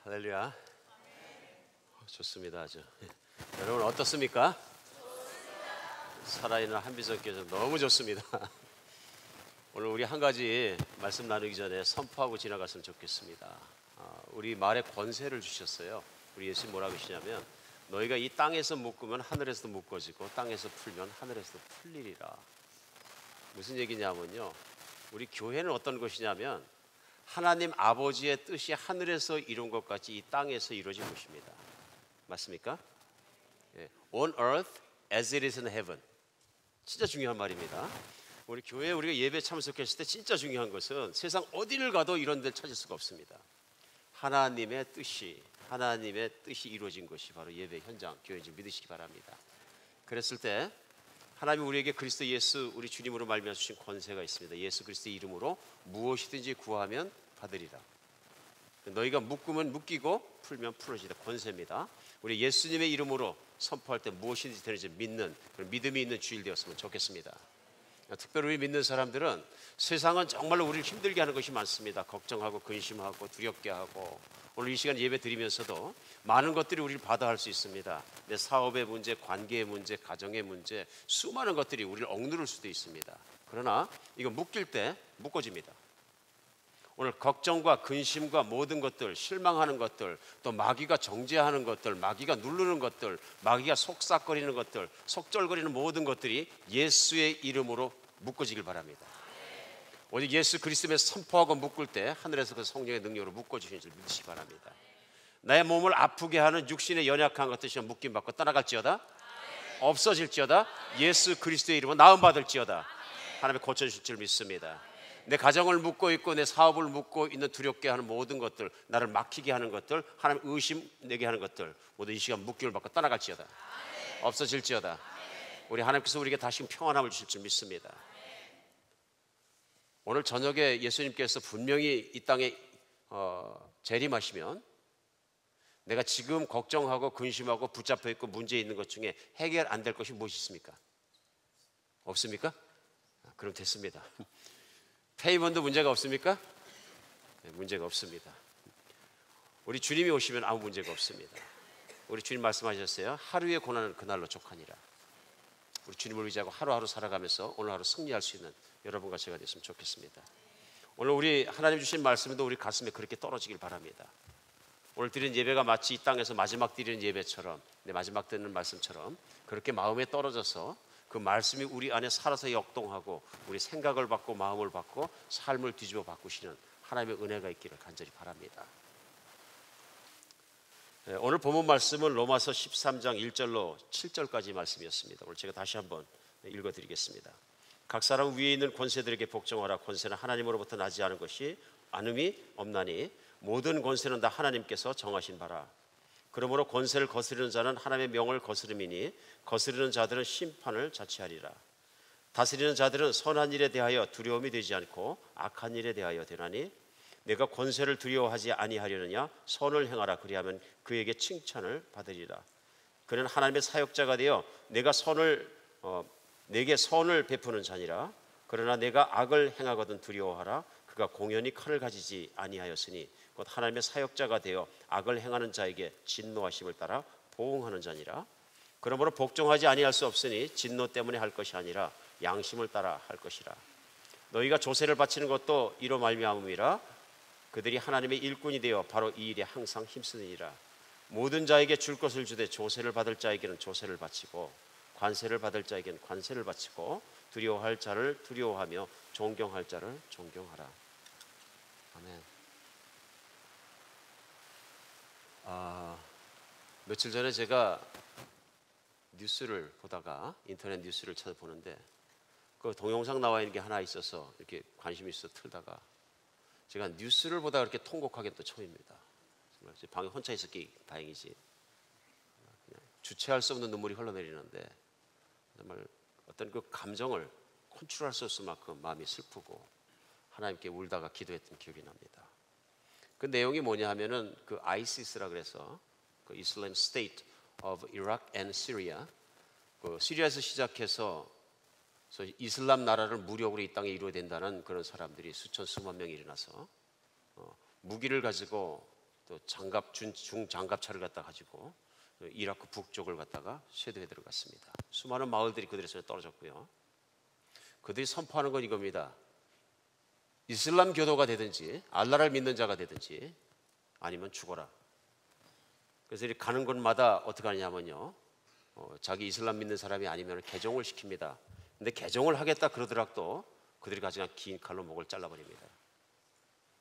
할렐루야. 좋습니다. 아주. 여러분 어떻습니까? 살아있는 한비전께서 너무 좋습니다. 오늘 우리 한 가지 말씀 나누기 전에 선포하고 지나갔으면 좋겠습니다. 우리 말에 권세를 주셨어요. 우리 예수님 뭐라고 하시냐면 너희가 이 땅에서 묶으면 하늘에서도 묶어지고 땅에서 풀면 하늘에서도 풀리리라. 무슨 얘기냐면요, 우리 교회는 어떤 것이냐면 하나님 아버지의 뜻이 하늘에서 이룬 것 같이 이 땅에서 이루어진 것입니다. 맞습니까? On earth as it is in heaven. 진짜 중요한 말입니다. 우리 교회에 우리가 예배 참석했을 때 진짜 중요한 것은 세상 어디를 가도 이런 데를 찾을 수가 없습니다. 하나님의 뜻이 이루어진 것이 바로 예배 현장, 교회인지 믿으시기 바랍니다. 그랬을 때 하나님이 우리에게 그리스도 예수 우리 주님으로 말미암아 주신 권세가 있습니다. 예수 그리스도의 이름으로 무엇이든지 구하면 받으리라. 너희가 묶으면 묶이고 풀면 풀어지다. 권세입니다. 우리 예수님의 이름으로 선포할 때 무엇이든지 되는지 믿는 그런 믿음이 있는 주일 되었으면 좋겠습니다. 특별히 우리 믿는 사람들은 세상은 정말로 우리를 힘들게 하는 것이 많습니다. 걱정하고 근심하고 두렵게 하고, 오늘 이 시간 예배 드리면서도 많은 것들이 우리를 바다할 수 있습니다. 내 사업의 문제, 관계의 문제, 가정의 문제, 수많은 것들이 우리를 억누를 수도 있습니다. 그러나 이거 묶일 때 묶어집니다. 오늘 걱정과 근심과 모든 것들, 실망하는 것들, 또 마귀가 정죄하는 것들, 마귀가 누르는 것들, 마귀가 속삭거리는 것들, 속절거리는 모든 것들이 예수의 이름으로 묶어지길 바랍니다. 오직 예수 그리스도의 선포하고 묶을 때 하늘에서 그 성령의 능력으로 묶어주시는 줄 믿으시기 바랍니다. 나의 몸을 아프게 하는 육신의 연약한 것들이 묶임받고 떠나갈지어다, 없어질지어다, 예수 그리스도의 이름으로 나음받을지어다. 하나님이 고쳐주실 줄 믿습니다. 내 가정을 묶고 있고 내 사업을 묶고 있는 두렵게 하는 모든 것들, 나를 막히게 하는 것들, 하나님 의심 내게 하는 것들 모두 이 시간 묶임을 받고 떠나갈지어다, 없어질지어다. 우리 하나님께서 우리에게 다시 평안함을 주실 줄 믿습니다. 오늘 저녁에 예수님께서 분명히 이 땅에 재림하시면 내가 지금 걱정하고 근심하고 붙잡혀 있고 문제 있는 것 중에 해결 안 될 것이 무엇이 있습니까? 없습니까? 그럼 됐습니다. 페이먼도 문제가 없습니까? 네, 문제가 없습니다. 우리 주님이 오시면 아무 문제가 없습니다. 우리 주님 말씀하셨어요. 하루의 고난은 그날로 족하니라. 우리 주님을 의지하고 하루하루 살아가면서 오늘 하루 승리할 수 있는 여러분과 제가 됐으면 좋겠습니다. 오늘 우리 하나님 주신 말씀도 우리 가슴에 그렇게 떨어지길 바랍니다. 오늘 드리는 예배가 마치 이 땅에서 마지막 드리는 예배처럼, 내 마지막 듣는 말씀처럼 그렇게 마음에 떨어져서 그 말씀이 우리 안에 살아서 역동하고 우리 생각을 바꾸고 마음을 바꾸고 삶을 뒤집어 바꾸시는 하나님의 은혜가 있기를 간절히 바랍니다. 오늘 본문 말씀은 로마서 13장 1절로 7절까지 말씀이었습니다. 오늘 제가 다시 한번 읽어드리겠습니다. 각 사람 위에 있는 권세들에게 복종하라. 권세는 하나님으로부터 나지 않은 것이 아님이 없나니 모든 권세는 다 하나님께서 정하신 바라. 그러므로 권세를 거스르는 자는 하나님의 명을 거스름이니 거스르는 자들은 심판을 자취하리라. 다스리는 자들은 선한 일에 대하여 두려움이 되지 않고 악한 일에 대하여 되나니 내가 권세를 두려워하지 아니하려느냐. 선을 행하라. 그리하면 그에게 칭찬을 받으리라. 그는 하나님의 사역자가 되어 내게 선을 베푸는 자니라. 그러나 내가 악을 행하거든 두려워하라. 그가 공연히 칼을 가지지 아니하였으니 곧 하나님의 사역자가 되어 악을 행하는 자에게 진노하심을 따라 보응하는 자니라. 그러므로 복종하지 아니할 수 없으니 진노 때문에 할 것이 아니라 양심을 따라 할 것이라. 너희가 조세를 바치는 것도 이로 말미암음이라. 그들이 하나님의 일꾼이 되어 바로 이 일에 항상 힘쓰느니라. 모든 자에게 줄 것을 주되 조세를 받을 자에게는 조세를 바치고 관세를 받을 자에게는 관세를 바치고 두려워할 자를 두려워하며 존경할 자를 존경하라. 아멘. 며칠 전에 제가 뉴스를 보다가 인터넷 뉴스를 찾아보는데 그 동영상 나와 있는 게 하나 있어서 이렇게 관심이 있어 틀다가 제가 뉴스를 보다가 이렇게 통곡하게 또 처음입니다. 정말 방에 혼자 있었기 다행이지 그냥 주체할 수 없는 눈물이 흘러내리는데 정말 어떤 그 감정을 컨트롤할 수 없을 만큼 마음이 슬프고 하나님께 울다가 기도했던 기억이 납니다. 그 내용이 뭐냐 하면은 그 ISIS라 그래서 그 Islamic State of Iraq and Syria, 그 시리아에서 시작해서 이슬람 나라를 무력으로 이 땅에 이루어야 된다는 그런 사람들이 수천 수만 명이 일어나서 무기를 가지고 또 장갑 중장갑차를 갖다 가지고 이라크 북쪽을 갖다가 쇄도해 들어갔습니다. 수많은 마을들이 그들의 손에 떨어졌고요. 그들이 선포하는 건 이겁니다. 이슬람 교도가 되든지 알라를 믿는 자가 되든지 아니면 죽어라. 그래서 이렇게 가는 곳마다 어떻게 하냐면요, 자기 이슬람 믿는 사람이 아니면 개종을 시킵니다. 근데 개종을 하겠다 그러더라도 그들이 가지고 긴 칼로 목을 잘라버립니다.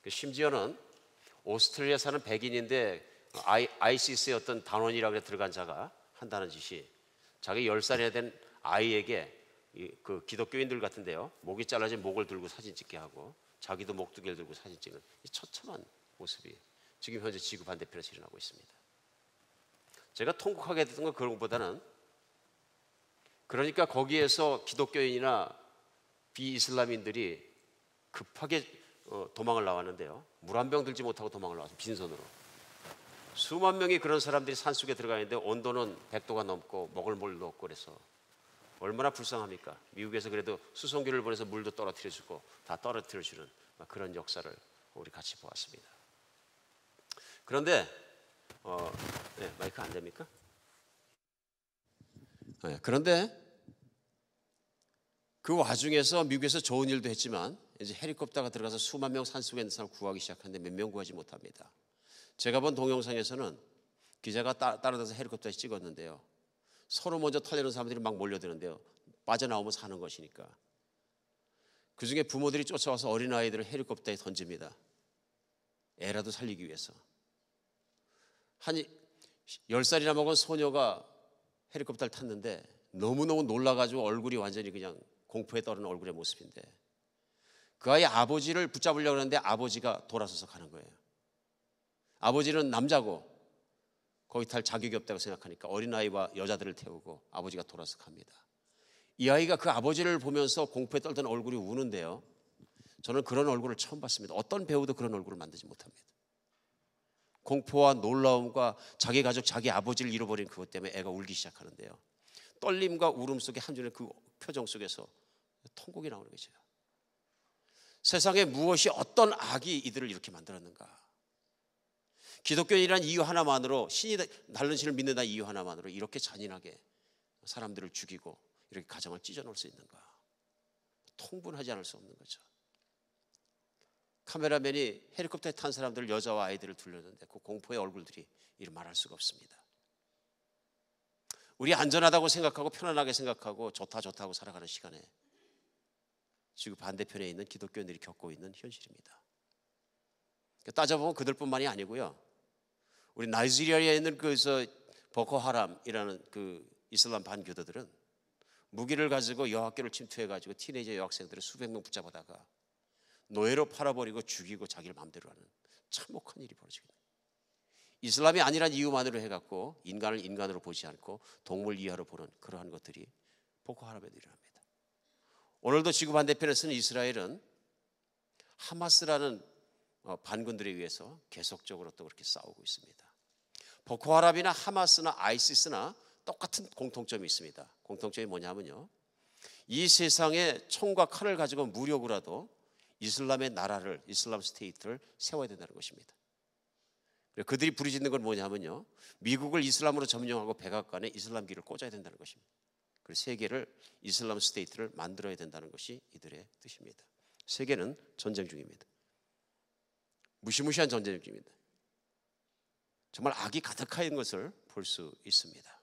심지어는 오스트레일리아 사는 백인인데 아이시스의 어떤 단원이라고 들어간 자가 한다는 짓이 자기 10살이나 된 아이에게 그 기독교인들 같은데요, 목이 잘라진 목을 들고 사진 찍게 하고 자기도 목두개를 들고 사진 찍는 이 처참한 모습이 지금 현재 지구 반대편에서 일어나고 있습니다. 제가 통곡하게 됐던 건 그런 것보다는, 그러니까 거기에서 기독교인이나 비이슬람인들이 급하게 도망을 나왔는데요, 물 한 병 들지 못하고 도망을 나와서 빈손으로 수만 명이 그런 사람들이 산속에 들어가 있는데 온도는 100도가 넘고 먹을 물도 없고 그래서 얼마나 불쌍합니까? 미국에서 그래도 수송기를 보내서 물도 떨어뜨려주고 다 떨어뜨려주는 그런 역사를 우리 같이 보았습니다. 그런데 네, 마이크 안 됩니까? 네, 그런데 그 와중에서 미국에서 좋은 일도 했지만 이제 헬리콥터가 들어가서 수만 명 산속에 있는 사람 구하기 시작하는데 몇 명 구하지 못합니다. 제가 본 동영상에서는 기자가 따라다서 헬리콥터에서 찍었는데요, 서로 먼저 털려는 사람들이 막 몰려드는데요, 빠져나오면 사는 것이니까 그 중에 부모들이 쫓아와서 어린아이들을 헬리콥터에 던집니다. 애라도 살리기 위해서. 한 10살이나 먹은 소녀가 헬리콥터를 탔는데 너무너무 놀라가지고 얼굴이 완전히 그냥 공포에 떨어진 얼굴의 모습인데 그 아이 아버지를 붙잡으려고 하는데 아버지가 돌아서서 가는 거예요. 아버지는 남자고 거기 탈 자격이 없다고 생각하니까 어린아이와 여자들을 태우고 아버지가 돌아서 갑니다. 이 아이가 그 아버지를 보면서 공포에 떨던 얼굴이 우는데요, 저는 그런 얼굴을 처음 봤습니다. 어떤 배우도 그런 얼굴을 만들지 못합니다. 공포와 놀라움과 자기 가족, 자기 아버지를 잃어버린 그것 때문에 애가 울기 시작하는데요, 떨림과 울음 속에 한준의 그 표정 속에서 통곡이 나오는 거죠. 세상에 무엇이, 어떤 악이 이들을 이렇게 만들었는가. 기독교인이라는 이유 하나만으로, 신이 다른 신을 믿는다는 이유 하나만으로 이렇게 잔인하게 사람들을 죽이고 이렇게 가정을 찢어놓을 수 있는가. 통분하지 않을 수 없는 거죠. 카메라맨이 헬리콥터에 탄 사람들, 여자와 아이들을 둘렀는데 그 공포의 얼굴들이 이를 말할 수가 없습니다. 우리 안전하다고 생각하고 편안하게 생각하고 좋다고 살아가는 시간에 지금 반대편에 있는 기독교인들이 겪고 있는 현실입니다. 따져보면 그들뿐만이 아니고요, 우리 나이지리아에 있는 보코하람이라는 그 이슬람 반교도들은 무기를 가지고 여학교를 침투해가지고 티네이저 여학생들을 수백 명 붙잡아다가 노예로 팔아버리고 죽이고 자기를 마음대로 하는 참혹한 일이 벌어지고 있는, 이슬람이 아니란 이유만으로 해갖고 인간을 인간으로 보지 않고 동물 이하로 보는 그러한 것들이 보코하람에도 일어납니다. 오늘도 지구 반대편에서는 이스라엘은 하마스라는 반군들에 의해서 계속적으로 또 그렇게 싸우고 있습니다. 보코하람이나 하마스나 아이시스나 똑같은 공통점이 있습니다. 공통점이 뭐냐면요, 이 세상에 총과 칼을 가지고 무력으로라도 이슬람의 나라를, 이슬람 스테이트를 세워야 된다는 것입니다. 그들이 부르짖는 건 뭐냐면요, 미국을 이슬람으로 점령하고 백악관에 이슬람기를 꽂아야 된다는 것입니다. 그리고 세계를 이슬람 스테이트를 만들어야 된다는 것이 이들의 뜻입니다. 세계는 전쟁 중입니다. 무시무시한 전쟁 중입니다. 정말 악이 가득한 것을 볼 수 있습니다.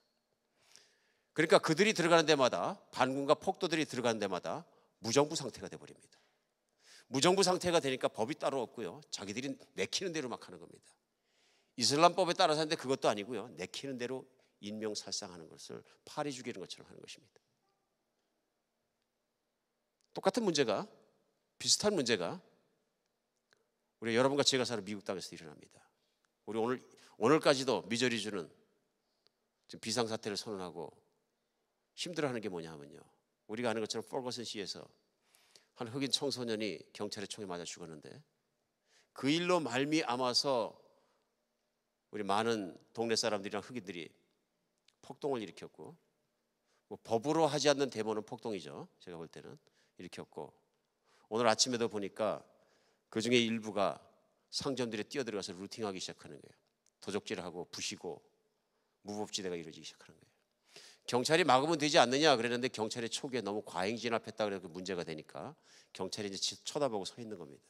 그러니까 그들이 들어가는 데마다, 반군과 폭도들이 들어가는 데마다 무정부 상태가 되어버립니다. 무정부 상태가 되니까 법이 따로 없고요, 자기들이 내키는 대로 막 하는 겁니다. 이슬람법에 따라서 하는데 그것도 아니고요, 내키는 대로 인명살상하는 것을 파리 죽이는 것처럼 하는 것입니다. 똑같은 문제가, 비슷한 문제가 우리 여러분과 제가 사는 미국 땅에서 일어납니다. 우리 오늘까지도 미저리주는 지금 비상사태를 선언하고 힘들어하는 게 뭐냐면요, 우리가 아는 것처럼 퍼거슨시에서 한 흑인 청소년이 경찰의 총에 맞아 죽었는데 그 일로 말미암아서 우리 많은 동네 사람들이랑 흑인들이 폭동을 일으켰고, 뭐 법으로 하지 않는 데모는 폭동이죠. 제가 볼 때는 일으켰고, 오늘 아침에도 보니까 그 중에 일부가 상점들에 뛰어들어가서 루팅하기 시작하는 거예요. 도적질을 하고 부시고 무법지대가 이루어지기 시작하는 거예요. 경찰이 막으면 되지 않느냐 그랬는데 경찰이 초기에 너무 과잉 진압했다 그래서 문제가 되니까 경찰이 이제 쳐다보고 서 있는 겁니다.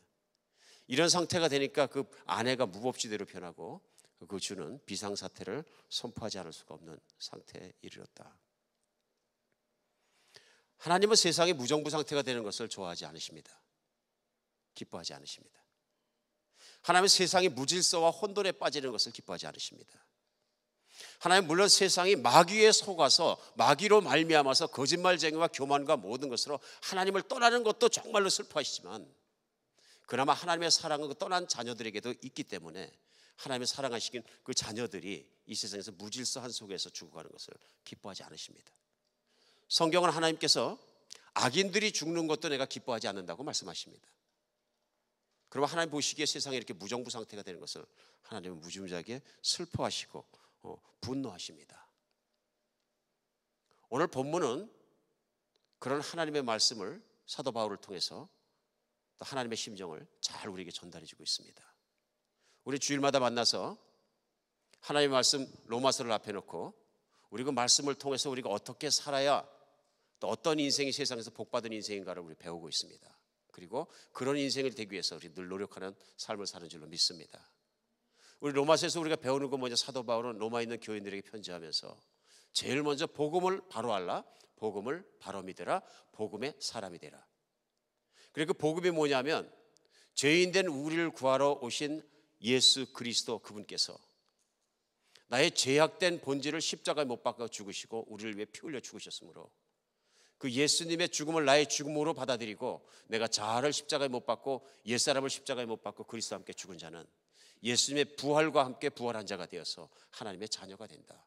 이런 상태가 되니까 그 아내가 무법지대로 변하고 그 주는 비상사태를 선포하지 않을 수가 없는 상태에 이르렀다. 하나님은 세상이 무정부 상태가 되는 것을 좋아하지 않으십니다. 기뻐하지 않으십니다. 하나님은 세상이 무질서와 혼돈에 빠지는 것을 기뻐하지 않으십니다. 하나님 물론 세상이 마귀에 속아서 마귀로 말미암아서 거짓말쟁이와 교만과 모든 것으로 하나님을 떠나는 것도 정말로 슬퍼하시지만 그나마 하나님의 사랑은 그 떠난 자녀들에게도 있기 때문에 하나님의 사랑하시긴 그 자녀들이 이 세상에서 무질서한 속에서 죽어가는 것을 기뻐하지 않으십니다. 성경은 하나님께서 악인들이 죽는 것도 내가 기뻐하지 않는다고 말씀하십니다. 그러면 하나님 보시기에 세상에 이렇게 무정부 상태가 되는 것을 하나님은 무지무지하게 슬퍼하시고 분노하십니다. 오늘 본문은 그런 하나님의 말씀을 사도 바울을 통해서 또 하나님의 심정을 잘 우리에게 전달해 주고 있습니다. 우리 주일마다 만나서 하나님의 말씀 로마서를 앞에 놓고 우리 그 말씀을 통해서 우리가 어떻게 살아야 또 어떤 인생이 세상에서 복받은 인생인가를 우리 배우고 있습니다. 그리고 그런 인생을 되기 위해서 우리 늘 노력하는 삶을 사는 줄로 믿습니다. 우리 로마서에서 우리가 배우는 건 뭐냐? 사도 바울은 로마에 있는 교인들에게 편지하면서 제일 먼저 복음을 바로 알라, 복음을 바로 믿으라, 복음의 사람이 되라. 그리고 그 복음이 뭐냐면 죄인된 우리를 구하러 오신 예수 그리스도 그분께서 나의 죄악된 본질을 십자가에 못 박아 죽으시고 우리를 위해 피 흘려 죽으셨으므로 그 예수님의 죽음을 나의 죽음으로 받아들이고 내가 자아를 십자가에 못 박고 옛사람을 십자가에 못 박고 그리스도와 함께 죽은 자는 예수님의 부활과 함께 부활한 자가 되어서 하나님의 자녀가 된다.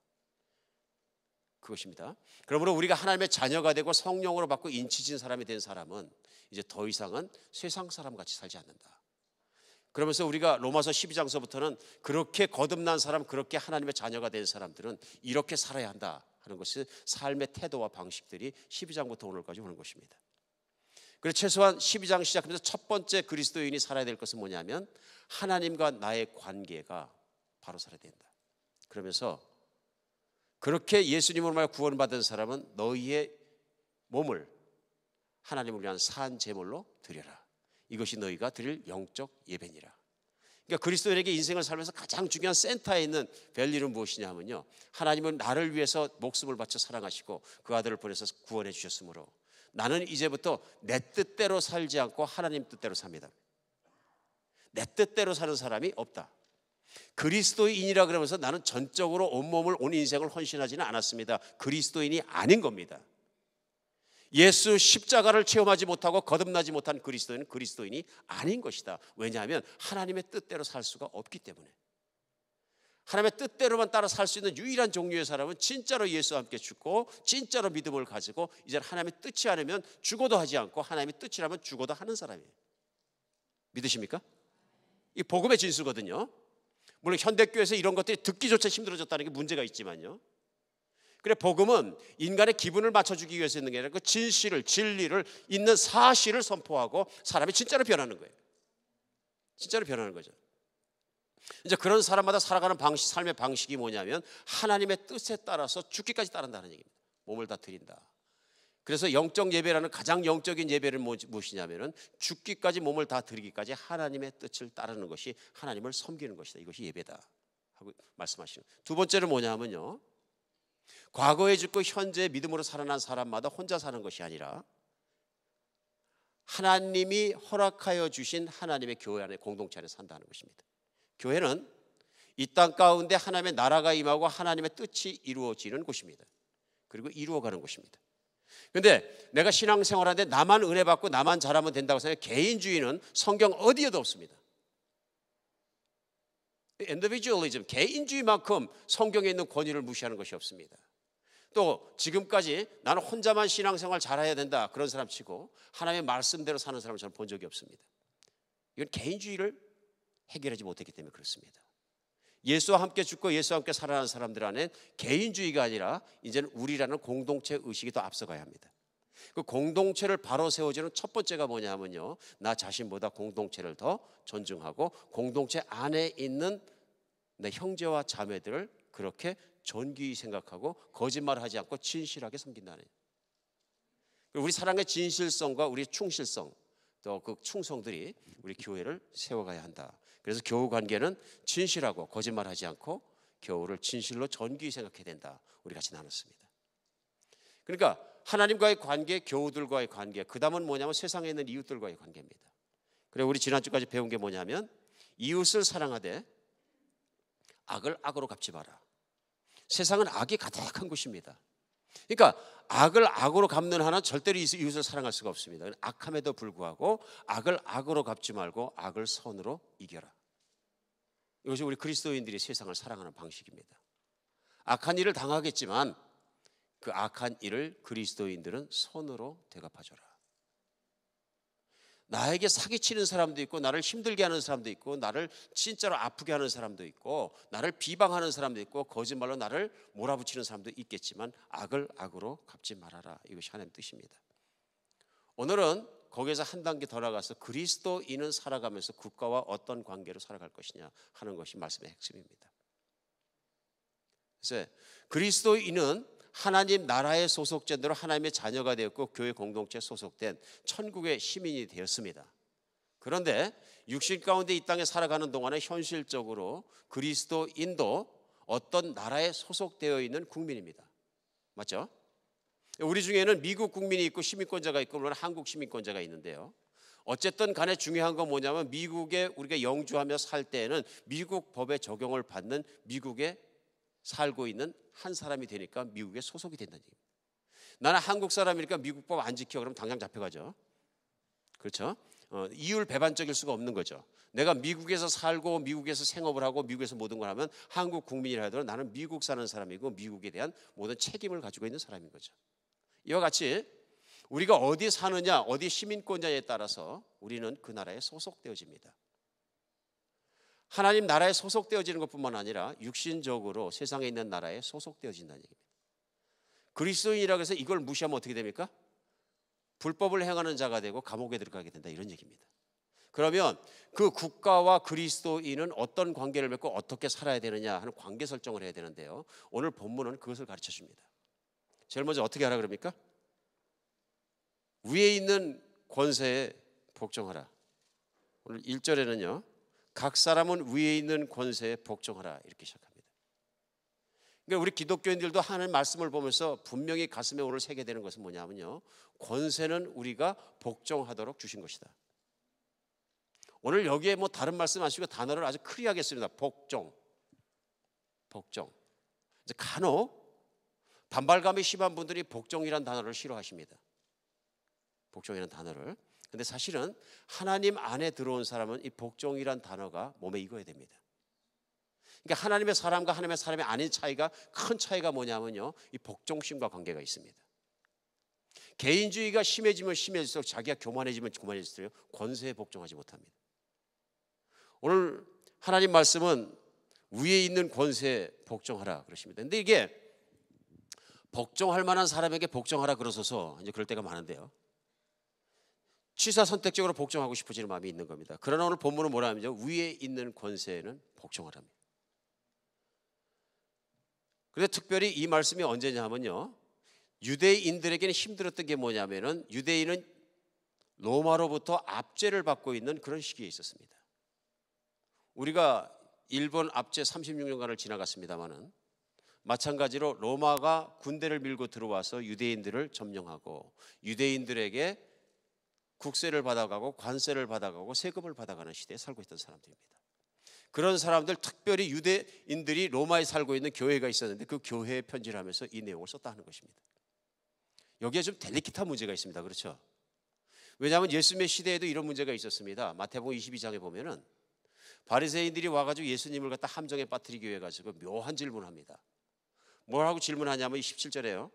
그것입니다. 그러므로 우리가 하나님의 자녀가 되고 성령으로 받고 인치진 사람이 된 사람은 이제 더 이상은 세상 사람 같이 살지 않는다. 그러면서 우리가 로마서 12장서부터는 그렇게 거듭난 사람, 그렇게 하나님의 자녀가 된 사람들은 이렇게 살아야 한다 하는 것이 삶의 태도와 방식들이 12장부터 오늘까지 오는 것입니다. 그래서 최소한 12장 시작하면서 첫 번째 그리스도인이 살아야 될 것은 뭐냐면 하나님과 나의 관계가 바로 살아야 된다. 그러면서 그렇게 예수님으로 말하여 구원받은 사람은 너희의 몸을 하나님을 위한 산 제물로 드려라. 이것이 너희가 드릴 영적 예배니라. 그러니까 그리스도인에게 인생을 살면서 가장 중요한 센터에 있는 밸류는 무엇이냐 하면요, 하나님은 나를 위해서 목숨을 바쳐 사랑하시고 그 아들을 보내서 구원해 주셨으므로 나는 이제부터 내 뜻대로 살지 않고 하나님 뜻대로 삽니다. 내 뜻대로 사는 사람이 없다. 그리스도인이라 그러면서 나는 전적으로 온몸을 온 인생을 헌신하지는 않았습니다. 그리스도인이 아닌 겁니다. 예수 십자가를 체험하지 못하고 거듭나지 못한 그리스도인은 그리스도인이 아닌 것이다. 왜냐하면 하나님의 뜻대로 살 수가 없기 때문에. 하나님의 뜻대로만 따라 살 수 있는 유일한 종류의 사람은 진짜로 예수와 함께 죽고 진짜로 믿음을 가지고 이제 하나님의 뜻이 아니면 죽어도 하지 않고 하나님의 뜻이라면 죽어도 하는 사람이에요. 믿으십니까? 이 복음의 진수거든요. 물론 현대교회에서 이런 것들이 듣기조차 힘들어졌다는 게 문제가 있지만요. 그래 복음은 인간의 기분을 맞춰주기 위해서 있는 게 아니라 그 진실을, 진리를, 있는 사실을 선포하고 사람이 진짜로 변하는 거예요. 진짜로 변하는 거죠. 이제 그런 사람마다 살아가는 방식, 삶의 방식이 뭐냐면 하나님의 뜻에 따라서 죽기까지 따른다는 얘기입니다. 몸을 다 드린다. 그래서 영적 예배라는 가장 영적인 예배는 무엇이냐면은 죽기까지 몸을 다 드리기까지 하나님의 뜻을 따르는 것이 하나님을 섬기는 것이다. 이것이 예배다 하고 말씀하시는. 두 번째는 뭐냐면요, 과거에 죽고 현재 믿음으로 살아난 사람마다 혼자 사는 것이 아니라 하나님이 허락하여 주신 하나님의 교회 안에 공동체 안에 산다는 것입니다. 교회는 이 땅 가운데 하나님의 나라가 임하고 하나님의 뜻이 이루어지는 곳입니다. 그리고 이루어가는 곳입니다. 그런데 내가 신앙생활하는데 나만 은혜 받고 나만 잘하면 된다고 생각해 개인주의는 성경 어디에도 없습니다. 인디비주얼리즘, 개인주의만큼 성경에 있는 권위를 무시하는 것이 없습니다. 또 지금까지 나는 혼자만 신앙생활 잘해야 된다 그런 사람 치고 하나님의 말씀대로 사는 사람을 저는 본 적이 없습니다. 이건 개인주의를 해결하지 못했기 때문에 그렇습니다. 예수와 함께 죽고 예수와 함께 살아가는 사람들 안에 개인주의가 아니라 이제는 우리라는 공동체 의식이 더 앞서가야 합니다. 그 공동체를 바로 세워주는 첫 번째가 뭐냐면요, 나 자신보다 공동체를 더 존중하고 공동체 안에 있는 내 형제와 자매들을 그렇게 존귀히 생각하고 거짓말하지 않고 진실하게 섬긴다는 거예요. 우리 사랑의 진실성과 우리 충실성, 또 그 충성들이 우리 교회를 세워가야 한다. 그래서 교우 관계는 진실하고 거짓말하지 않고 교우를 진실로 존귀히 생각해야 된다. 우리 같이 나눴습니다. 그러니까 하나님과의 관계, 교우들과의 관계, 그 다음은 뭐냐면 세상에 있는 이웃들과의 관계입니다. 그리고 우리 지난주까지 배운 게 뭐냐면 이웃을 사랑하되 악을 악으로 갚지 마라. 세상은 악이 가득한 곳입니다. 그러니까 악을 악으로 갚는 하나는 절대로 이웃을 사랑할 수가 없습니다. 악함에도 불구하고 악을 악으로 갚지 말고 악을 선으로 이겨라. 이것이 우리 그리스도인들이 세상을 사랑하는 방식입니다. 악한 일을 당하겠지만 그 악한 일을 그리스도인들은 선으로 대갚아줘라. 나에게 사기치는 사람도 있고 나를 힘들게 하는 사람도 있고 나를 진짜로 아프게 하는 사람도 있고 나를 비방하는 사람도 있고 거짓말로 나를 몰아붙이는 사람도 있겠지만 악을 악으로 갚지 말아라. 이것이 하나님의 뜻입니다. 오늘은 거기에서 한 단계 더 나가서 그리스도인은 살아가면서 국가와 어떤 관계로 살아갈 것이냐 하는 것이 말씀의 핵심입니다. 그래서 그리스도인은 하나님 나라에 소속된 대로 하나님의 자녀가 되었고 교회 공동체에 소속된 천국의 시민이 되었습니다. 그런데 육신 가운데 이 땅에 살아가는 동안에 현실적으로 그리스도인도 어떤 나라에 소속되어 있는 국민입니다. 맞죠? 우리 중에는 미국 국민이 있고 시민권자가 있고 물론 한국 시민권자가 있는데요. 어쨌든 간에 중요한 건 뭐냐면 미국에 우리가 영주하며 살 때에는 미국 법의 적용을 받는 미국에 살고 있는 한 사람이 되니까 미국에 소속이 된다는 얘기입니다. 나는 한국 사람이니까 미국 법 안 지켜 그러면 당장 잡혀가죠. 그렇죠? 이율 배반적일 수가 없는 거죠. 내가 미국에서 살고 미국에서 생업을 하고 미국에서 모든 걸 하면 한국 국민이라 하더라도 나는 미국 사는 사람이고 미국에 대한 모든 책임을 가지고 있는 사람인 거죠. 이와 같이 우리가 어디 사느냐 어디 시민권자에 따라서 우리는 그 나라에 소속되어집니다. 하나님 나라에 소속되어지는 것뿐만 아니라 육신적으로 세상에 있는 나라에 소속되어진다는 얘기입니다. 그리스도인이라고 해서 이걸 무시하면 어떻게 됩니까? 불법을 행하는 자가 되고 감옥에 들어가게 된다 이런 얘기입니다. 그러면 그 국가와 그리스도인은 어떤 관계를 맺고 어떻게 살아야 되느냐 하는 관계 설정을 해야 되는데요. 오늘 본문은 그것을 가르쳐 줍니다. 제일 먼저 어떻게 하라 그럽니까? 위에 있는 권세에 복종하라. 오늘 1절에는요. 각 사람은 위에 있는 권세에 복종하라 이렇게 시작합니다. 그러니까 우리 기독교인들도 하나님 말씀을 보면서 분명히 가슴에 오늘 새게 되는 것은 뭐냐면요. 권세는 우리가 복종하도록 주신 것이다. 오늘 여기에 뭐 다른 말씀 안 쓰고 단어를 아주 크게 하겠습니다. 복종. 이제 간혹 반발감이 심한 분들이 복종이라는 단어를 싫어하십니다. 복종이라는 단어를. 근데 사실은 하나님 안에 들어온 사람은 이 복종이란 단어가 몸에 익어야 됩니다. 그러니까 하나님의 사람과 하나님의 사람이 아닌 차이가 큰 차이가 뭐냐면요. 이 복종심과 관계가 있습니다. 개인주의가 심해지면 심해질수록 자기가 교만해지면 교만해질수록 권세에 복종하지 못합니다. 오늘 하나님 말씀은 위에 있는 권세에 복종하라 그러십니다. 근데 이게 복종할 만한 사람에게 복종하라 그러셔서 이제 그럴 때가 많은데요. 취사 선택적으로 복종하고 싶어지는 마음이 있는 겁니다. 그러나 오늘 본문은 뭐라 하면요? 위에 있는 권세에는 복종하랍니다. 그런데 특별히 이 말씀이 언제냐 하면요. 유대인들에게는 힘들었던 게 뭐냐면은 유대인은 로마로부터 압제를 받고 있는 그런 시기에 있었습니다. 우리가 일본 압제 36년간을 지나갔습니다마는 마찬가지로 로마가 군대를 밀고 들어와서 유대인들을 점령하고 유대인들에게 국세를 받아가고 관세를 받아가고 세금을 받아가는 시대에 살고 있던 사람들입니다. 그런 사람들 특별히 유대인들이 로마에 살고 있는 교회가 있었는데 그 교회에 편지를 하면서 이 내용을 썼다 하는 것입니다. 여기에 좀 델리키트한 문제가 있습니다. 그렇죠? 왜냐하면 예수님의 시대에도 이런 문제가 있었습니다. 마태복음 22장에 보면은 바리새인들이 와가지고 예수님을 갖다 함정에 빠뜨리기 위해 가지고 묘한 질문을 합니다. 뭐라고 질문하냐면 17절에요.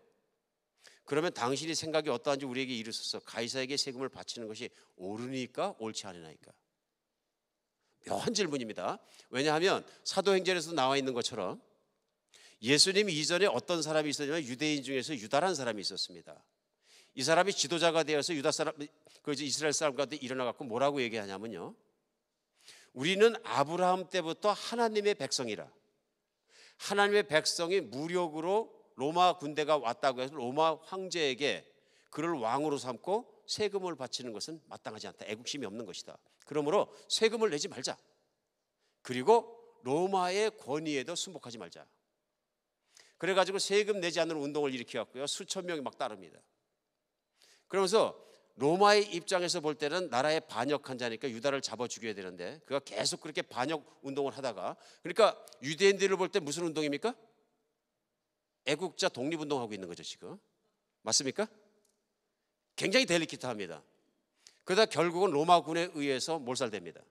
그러면 당신이 생각이 어떠한지 우리에게 이르소서. 가이사에게 세금을 바치는 것이 옳으니까 옳지 않으나이까. 묘한 질문입니다. 왜냐하면 사도행전에서 나와 있는 것처럼 예수님 이전에 어떤 사람이 있었냐면 유대인 중에서 유다라는 사람이 있었습니다. 이 사람이 지도자가 되어서 유다 사람, 그 이스라엘 사람 가운데 일어나 갖고 뭐라고 얘기하냐면요, 우리는 아브라함 때부터 하나님의 백성이라. 하나님의 백성이 무력으로 로마 군대가 왔다고 해서 로마 황제에게 그를 왕으로 삼고 세금을 바치는 것은 마땅하지 않다. 애국심이 없는 것이다. 그러므로 세금을 내지 말자. 그리고 로마의 권위에도 순복하지 말자. 그래가지고 세금 내지 않는 운동을 일으켜왔고요. 수천 명이 막 따릅니다. 그러면서 로마의 입장에서 볼 때는 나라에 반역한 자니까 유다를 잡아 죽여야 되는데 그가 계속 그렇게 반역 운동을 하다가, 그러니까 유대인들을 볼 때 무슨 운동입니까? 애국자 독립운동하고 있는 거죠 지금. 맞습니까? 굉장히 델리키트합니다. 그러다 결국은 로마군에 의해서 몰살됩니다.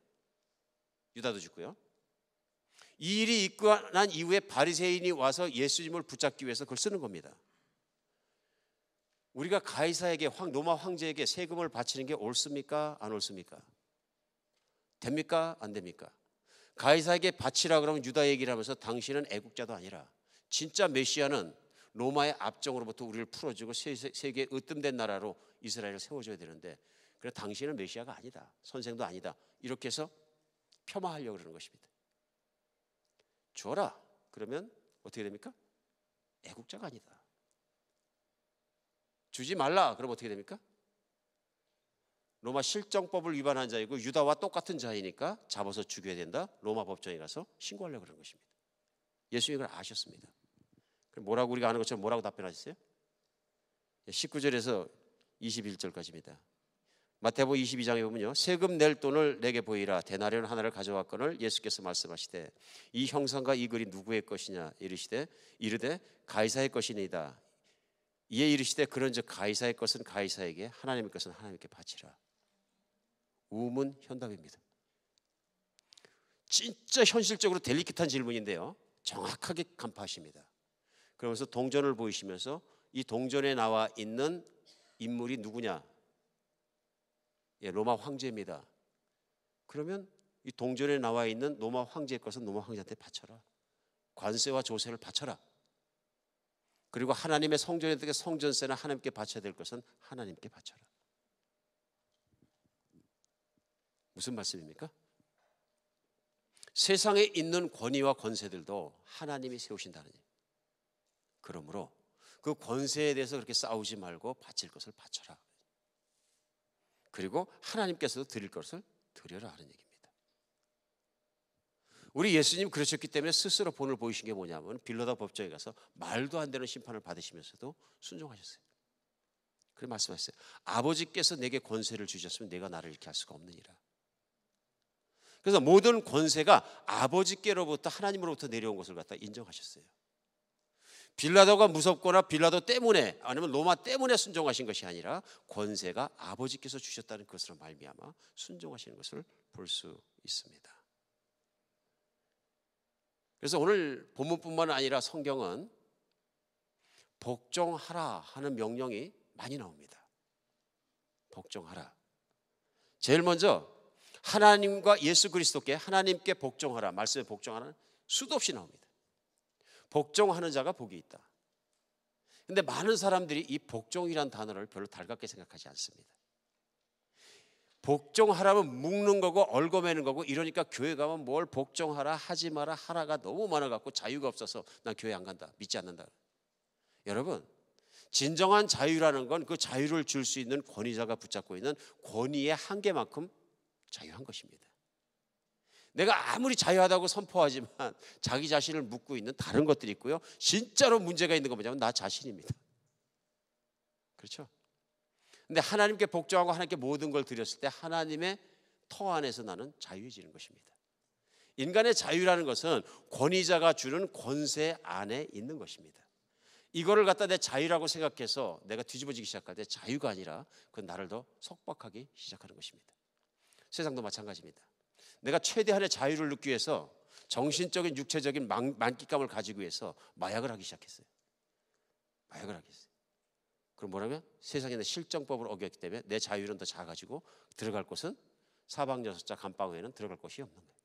유다도 죽고요. 이 일이 있고 난 이후에 바리새인이 와서 예수님을 붙잡기 위해서 그걸 쓰는 겁니다. 우리가 가이사에게, 로마 황제에게 세금을 바치는 게 옳습니까? 안 옳습니까? 됩니까? 안 됩니까? 가이사에게 바치라 그러면 유다 얘기를 하면서 당신은 애국자도 아니라 진짜 메시아는 로마의 압정으로부터 우리를 풀어주고 세계의 으뜸된 나라로 이스라엘을 세워줘야 되는데, 그래 당신은 메시아가 아니다, 선생도 아니다, 이렇게 해서 폄하하려고 그러는 것입니다. 줘라 그러면 어떻게 됩니까? 애국자가 아니다. 주지 말라 그러면 어떻게 됩니까? 로마 실정법을 위반한 자이고 유다와 똑같은 자이니까 잡아서 죽여야 된다. 로마 법정에 가서 신고하려고 그러는 것입니다. 예수님이 그걸 아셨습니다. 그럼 뭐라고, 우리가 아는 것처럼 뭐라고 답변하셨어요? 19절에서 21절까지입니다. 마태복음 22장에 보면요, 세금 낼 돈을 내게 보이라. 데나리온 하나를 가져왔거늘 예수께서 말씀하시되 이 형상과 이 글이 누구의 것이냐 이르되 가이사의 것이니이다. 이에 이르시되 그런즉 가이사의 것은 가이사에게, 하나님의 것은 하나님께 바치라. 우문 현답입니다. 진짜 현실적으로 델리킷한 질문인데요, 정확하게 간파하십니다. 그러면서 동전을 보이시면서 이 동전에 나와 있는 인물이 누구냐? 예, 로마 황제입니다. 그러면 이 동전에 나와 있는 로마 황제의 것은 로마 황제한테 바쳐라. 관세와 조세를 바쳐라. 그리고 하나님의 성전에 들게 성전세는 하나님께 바쳐야 될 것은 하나님께 바쳐라. 무슨 말씀입니까? 세상에 있는 권위와 권세들도 하나님이 세우신다는 얘기예요. 그러므로 그 권세에 대해서 그렇게 싸우지 말고 바칠 것을 바쳐라. 그리고 하나님께서도 드릴 것을 드려라 하는 얘기입니다. 우리 예수님 그러셨기 때문에 스스로 본을 보이신 게 뭐냐면 빌라도 법정에 가서 말도 안 되는 심판을 받으시면서도 순종하셨어요. 그래 말씀하셨어요. 아버지께서 내게 권세를 주셨으면 내가 나를 이렇게 할 수가 없느니라. 그래서 모든 권세가 아버지께로부터, 하나님으로부터 내려온 것을 갖다 인정하셨어요. 빌라도가 무섭거나 빌라도 때문에, 아니면 로마 때문에 순종하신 것이 아니라 권세가 아버지께서 주셨다는 것으로 말미암아 순종하시는 것을 볼 수 있습니다. 그래서 오늘 본문뿐만 아니라 성경은 복종하라 하는 명령이 많이 나옵니다. 복종하라. 제일 먼저 하나님과 예수 그리스도께, 하나님께 복종하라, 말씀에 복종하라는 수도 없이 나옵니다. 복종하는 자가 복이 있다. 그런데 많은 사람들이 이 복종이란 단어를 별로 달갑게 생각하지 않습니다. 복종하라면 묶는 거고 얽어매는 거고, 이러니까 교회 가면 뭘 복종하라 하지 마라 하라가 너무 많아갖고 자유가 없어서 난 교회 안 간다, 믿지 않는다. 여러분, 진정한 자유라는 건 그 자유를 줄 수 있는 권위자가 붙잡고 있는 권위의 한계만큼 자유한 것입니다. 내가 아무리 자유하다고 선포하지만 자기 자신을 묶고 있는 다른 것들이 있고요, 진짜로 문제가 있는 건 뭐냐면 나 자신입니다. 그렇죠? 근데 하나님께 복종하고 하나님께 모든 걸 드렸을 때 하나님의 터 안에서 나는 자유해지는 것입니다. 인간의 자유라는 것은 권위자가 주는 권세 안에 있는 것입니다. 이거를 갖다 내 자유라고 생각해서 내가 뒤집어지기 시작할 때 자유가 아니라 그건 나를 더 속박하기 시작하는 것입니다. 세상도 마찬가지입니다. 내가 최대한의 자유를 느끼기 위해서 정신적인 육체적인 만끽감을 가지기 위해서 마약을 하기 시작했어요. 마약을 하기 시작했어요. 그럼 뭐라면 세상에 있는 실정법을 어겼기 때문에 내 자유는 더 작아지고 들어갈 곳은 사방 여섯 자 감방에는 들어갈 곳이 없는 거예요.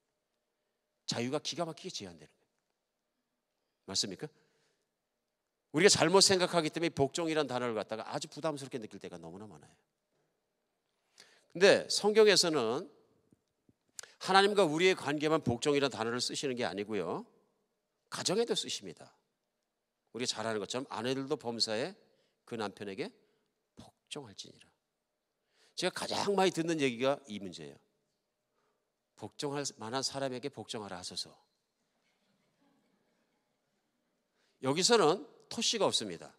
자유가 기가 막히게 제한되는 거예요. 맞습니까? 우리가 잘못 생각하기 때문에 복종이라는 단어를 갖다가 아주 부담스럽게 느낄 때가 너무나 많아요. 근데 성경에서는 하나님과 우리의 관계만 복종이라는 단어를 쓰시는 게 아니고요, 가정에도 쓰십니다. 우리가 잘 아는 것처럼 아내들도 범사에 그 남편에게 복종할지니라. 제가 가장 많이 듣는 얘기가 이 문제예요. 복종할 만한 사람에게 복종하라 하소서. 여기서는 토시가 없습니다.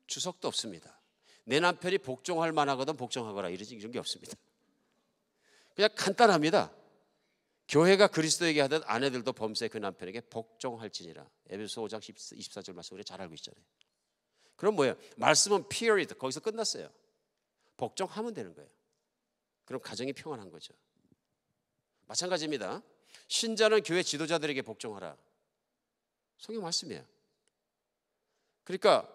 주석도 없습니다. 내 남편이 복종할 만하거든 복종하거라 이런 게 없습니다. 그냥 간단합니다. 교회가 그리스도에게 하듯 아내들도 범사에 그 남편에게 복종할지니라. 에베소 5장 24절 말씀 우리 잘 알고 있잖아요. 그럼 뭐예요? 말씀은 period, 거기서 끝났어요. 복종하면 되는 거예요. 그럼 가정이 평안한 거죠. 마찬가지입니다. 신자는 교회 지도자들에게 복종하라. 성경 말씀이에요. 그러니까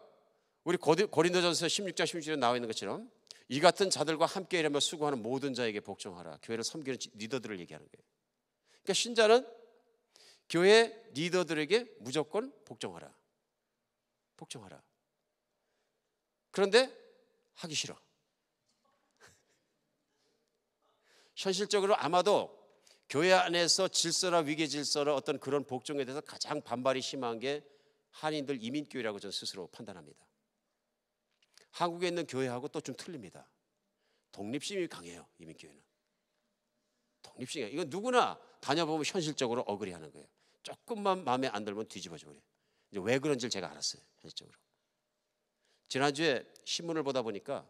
우리 고린도전서 16장 16절에 나와 있는 것처럼 이 같은 자들과 함께 일하며 수고하는 모든 자에게 복종하라. 교회를 섬기는 리더들을 얘기하는 거예요. 그러니까 신자는 교회 리더들에게 무조건 복종하라. 복종하라. 그런데 하기 싫어. 현실적으로 아마도 교회 안에서 질서나 위계 질서나 어떤 그런 복종에 대해서 가장 반발이 심한 게 한인들 이민교회라고 저는 스스로 판단합니다. 한국에 있는 교회하고 또 좀 틀립니다. 독립심이 강해요. 이민교회는. 독립심이. 이건 누구나 다녀보면 현실적으로 어그리하는 거예요. 조금만 마음에 안 들면 뒤집어져 버려요. 이제 왜 그런지를 제가 알았어요. 현실적으로. 지난주에 신문을 보다 보니까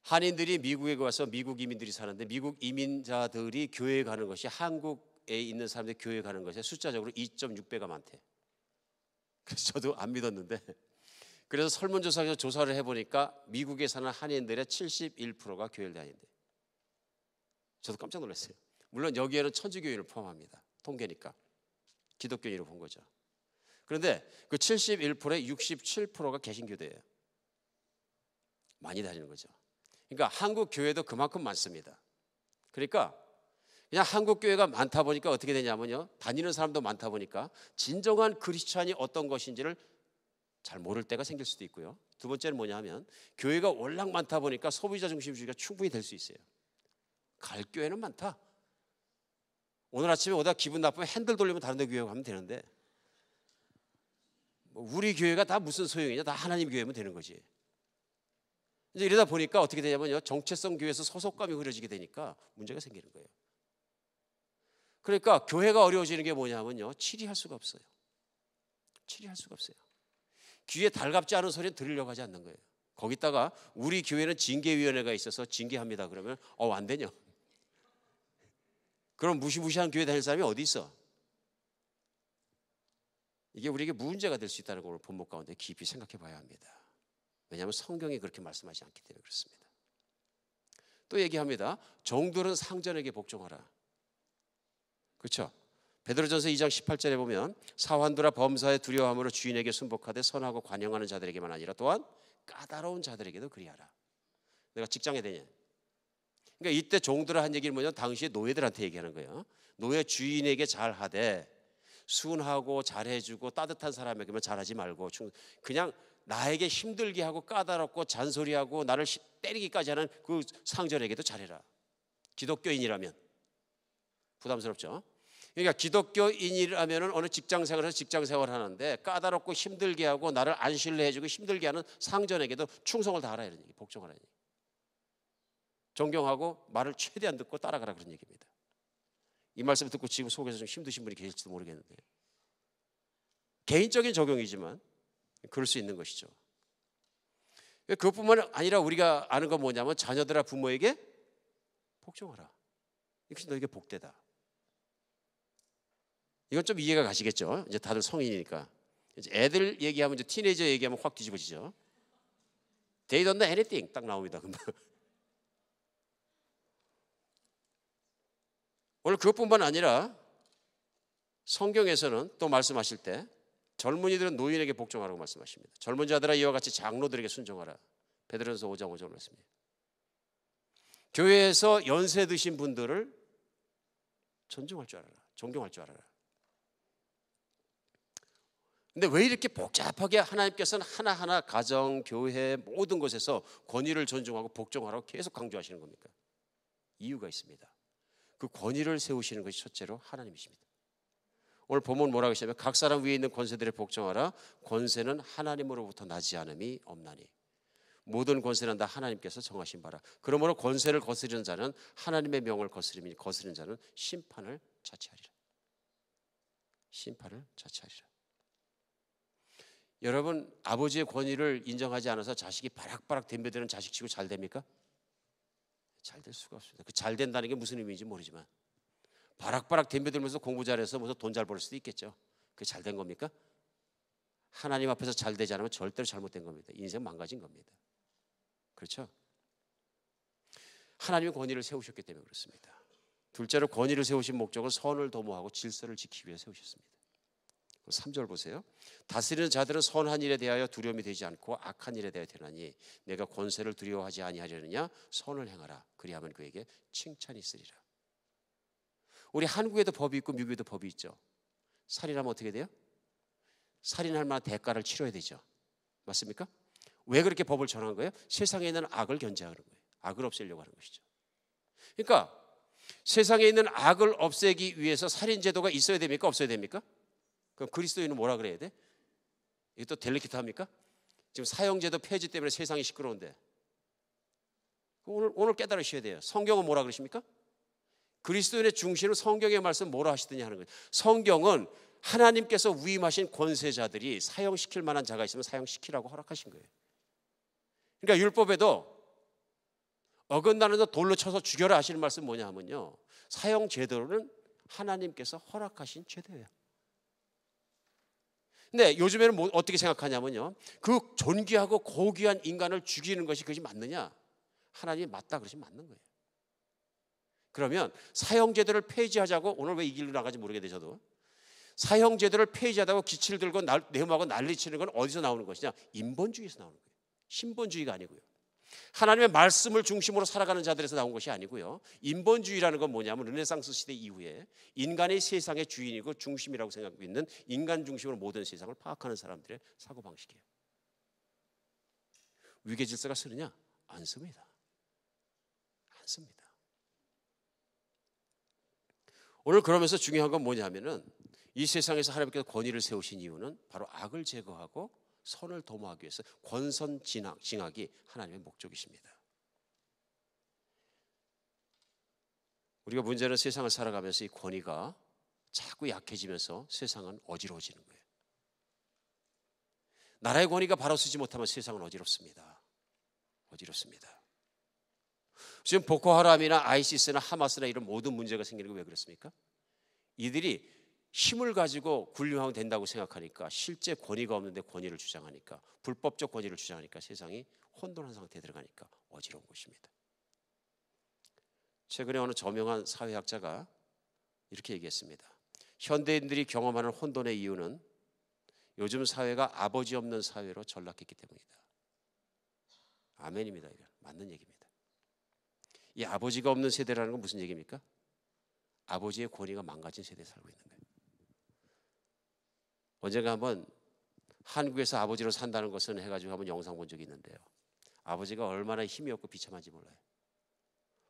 한인들이 미국에 가서 미국 이민들이 사는데 미국 이민자들이 교회에 가는 것이 한국에 있는 사람들이 교회에 가는 것이 숫자적으로 2.6배가 많대. 그래서 저도 안 믿었는데 그래서 설문조사에서 조사를 해보니까 미국에 사는 한인들의 71%가 교회를 다닌대. 저도 깜짝 놀랐어요. 물론 여기에는 천주교인을 포함합니다. 통계니까. 기독교인으로 본 거죠. 그런데 그 71%의 67%가 개신교대예요. 많이 다니는 거죠. 그러니까 한국 교회도 그만큼 많습니다. 그러니까 그냥 한국 교회가 많다 보니까 어떻게 되냐면요, 다니는 사람도 많다 보니까 진정한 크리스찬이 어떤 것인지를 잘 모를 때가 생길 수도 있고요. 두 번째는 뭐냐 하면 교회가 워낙 많다 보니까 소비자 중심주의가 충분히 될 수 있어요. 갈 교회는 많다. 오늘 아침에 오다 기분 나쁘면 핸들 돌리면 다른 데 교회 가면 되는데 우리 교회가 다 무슨 소용이냐, 다 하나님 교회면 되는 거지. 이제 이러다 보니까 어떻게 되냐면요, 정체성 교회에서 소속감이 흐려지게 되니까 문제가 생기는 거예요. 그러니까 교회가 어려워지는 게 뭐냐면요, 치리할 수가 없어요. 치리할 수가 없어요. 귀에 달갑지 않은 소리는 들으려고 하지 않는 거예요. 거기다가 우리 교회는 징계위원회가 있어서 징계합니다 그러면 안 되냐. 그럼 무시무시한 교회 다닐 사람이 어디 있어? 이게 우리에게 문제가 될 수 있다는 걸 본목 가운데 깊이 생각해 봐야 합니다. 왜냐하면 성경이 그렇게 말씀하지 않기 때문에 그렇습니다. 또 얘기합니다. 종들은 상전에게 복종하라. 그렇죠? 베드로전서 2장 18절에 보면 사환들아 범사에 두려워함으로 주인에게 순복하되 선하고 관용하는 자들에게만 아니라 또한 까다로운 자들에게도 그리하라. 내가 직장에 다녀. 그러니까 이때 종들아 한 얘기는 뭐냐, 당시에 노예들한테 얘기하는 거예요. 노예 주인에게 잘하되 순하고 잘해주고 따뜻한 사람에게만 잘하지 말고 그냥 나에게 힘들게 하고 까다롭고 잔소리하고 나를 때리기까지 하는 그 상전에게도 잘해라. 기독교인이라면 부담스럽죠. 그러니까 기독교인이라면 어느 직장생활에서 직장생활을 하는데 까다롭고 힘들게 하고 나를 안 신뢰해주고 힘들게 하는 상전에게도 충성을 다하라 이런 얘기, 복종하라 이런 얘기. 존경하고 말을 최대한 듣고 따라가라 그런 얘기입니다. 이 말씀 듣고 지금 속에서 좀 힘드신 분이 계실지도 모르겠는데 개인적인 적용이지만 그럴 수 있는 것이죠. 그것뿐만 아니라 우리가 아는 건 뭐냐면 자녀들아 부모에게 복종하라. 이것이 너에게 복되다. 이건 좀 이해가 가시겠죠? 이제 다들 성인이니까. 이제 애들 얘기하면 이제 티네이저 얘기하면 확 뒤집어지죠. They don't know anything 딱 나옵니다. 오늘 그것뿐만 아니라 성경에서는 또 말씀하실 때 젊은이들은 노인에게 복종하라고 말씀하십니다. 젊은 자들아 이와 같이 장로들에게 순종하라. 베드로전서 5장 5절 말씀이에요. 교회에서 연세 드신 분들을 존중할 줄 알아라. 존경할 줄 알아라. 근데 왜 이렇게 복잡하게 하나님께서는 하나하나 가정, 교회 모든 곳에서 권위를 존중하고 복종하라고 계속 강조하시는 겁니까? 이유가 있습니다. 그 권위를 세우시는 것이 첫째로 하나님이십니다. 오늘 본문 뭐라고 하시냐면 각 사람 위에 있는 권세들에 복종하라. 권세는 하나님으로부터 나지 않음이 없나니. 모든 권세는 다 하나님께서 정하신 바라. 그러므로 권세를 거스르는 자는 하나님의 명을 거스르니 거스르는 자는 심판을 자취하리라. 심판을 자취하리라. 여러분, 아버지의 권위를 인정하지 않아서 자식이 바락바락 덤벼드는 자식치고 잘 됩니까? 잘 될 수가 없습니다. 그 잘 된다는 게 무슨 의미인지 모르지만 바락바락 덤벼들면서 공부 잘해서 무슨 돈 잘 벌 수도 있겠죠. 그게 잘 된 겁니까? 하나님 앞에서 잘 되지 않으면 절대로 잘못된 겁니다. 인생 망가진 겁니다. 그렇죠? 하나님의 권위를 세우셨기 때문에 그렇습니다. 둘째로 권위를 세우신 목적은 선을 도모하고 질서를 지키기 위해 세우셨습니다. 3절 보세요. 다스리는 자들은 선한 일에 대하여 두려움이 되지 않고 악한 일에 대하여 되나니 내가 권세를 두려워하지 아니하려느냐. 선을 행하라. 그리하면 그에게 칭찬이 있으리라. 우리 한국에도 법이 있고 미국에도 법이 있죠. 살인하면 어떻게 돼요? 살인할 만한 대가를 치러야 되죠. 맞습니까? 왜 그렇게 법을 정한 거예요? 세상에 있는 악을 견제하는 거예요. 악을 없애려고 하는 것이죠. 그러니까 세상에 있는 악을 없애기 위해서 살인제도가 있어야 됩니까? 없어야 됩니까? 그럼 그리스도인은 뭐라 그래야 돼? 이게 또 델리키트합니까? 지금 사형제도 폐지 때문에 세상이 시끄러운데 오늘 깨달으셔야 돼요. 성경은 뭐라 그러십니까? 그리스도인의 중심은 성경의 말씀 뭐라 하시더니 하는 거예요. 성경은 하나님께서 위임하신 권세자들이 사형시킬 만한 자가 있으면 사형시키라고 허락하신 거예요. 그러니까 율법에도 어긋나는 자 돌로 쳐서 죽여라 하시는 말씀 뭐냐 하면요, 사형 제도는 하나님께서 허락하신 제도예요. 근데 요즘에는 어떻게 생각하냐면요, 그 존귀하고 고귀한 인간을 죽이는 것이 그것이 맞느냐? 하나님이 맞다 그러시면 맞는 거예요. 그러면 사형제도를 폐지하자고, 오늘 왜 이 길로 나가지 모르게 되셔도 사형제도를 폐지하다고 기치를 들고 내음하고 난리치는 건 어디서 나오는 것이냐? 인본주의에서 나오는 거예요. 신본주의가 아니고요. 하나님의 말씀을 중심으로 살아가는 자들에서 나온 것이 아니고요. 인본주의라는 건 뭐냐면 르네상스 시대 이후에 인간의 세상의 주인이고 중심이라고 생각하고 있는 인간 중심으로 모든 세상을 파악하는 사람들의 사고방식이에요. 위계질서가 쓰느냐? 안 씁니다. 안 씁니다. 오늘 그러면서 중요한 건 뭐냐면은 이 세상에서 하나님께서 권위를 세우신 이유는 바로 악을 제거하고 선을 도모하기 위해서 권선징악이 하나님의 목적이십니다. 우리가 문제는 세상을 살아가면서 이 권위가 자꾸 약해지면서 세상은 어지러워지는 거예요. 나라의 권위가 바로 서지 못하면 세상은 어지럽습니다. 어지럽습니다. 지금 보코하람이나 아이시스나 하마스나 이런 모든 문제가 생기는 게 왜 그렇습니까? 이들이 힘을 가지고 군림하면 된다고 생각하니까, 실제 권위가 없는데 권위를 주장하니까, 불법적 권위를 주장하니까 세상이 혼돈한 상태에 들어가니까 어지러운 것입니다. 최근에 어느 저명한 사회학자가 이렇게 얘기했습니다. 현대인들이 경험하는 혼돈의 이유는 요즘 사회가 아버지 없는 사회로 전락했기 때문이다. 아멘입니다. 이거 맞는 얘기입니다. 이 아버지가 없는 세대라는 건 무슨 얘기입니까? 아버지의 권위가 망가진 세대에 살고 있는 거예요. 언젠가 한번 한국에서 아버지로 산다는 것은 해가지고 한번 영상 본 적이 있는데요, 아버지가 얼마나 힘이 없고 비참한지 몰라요.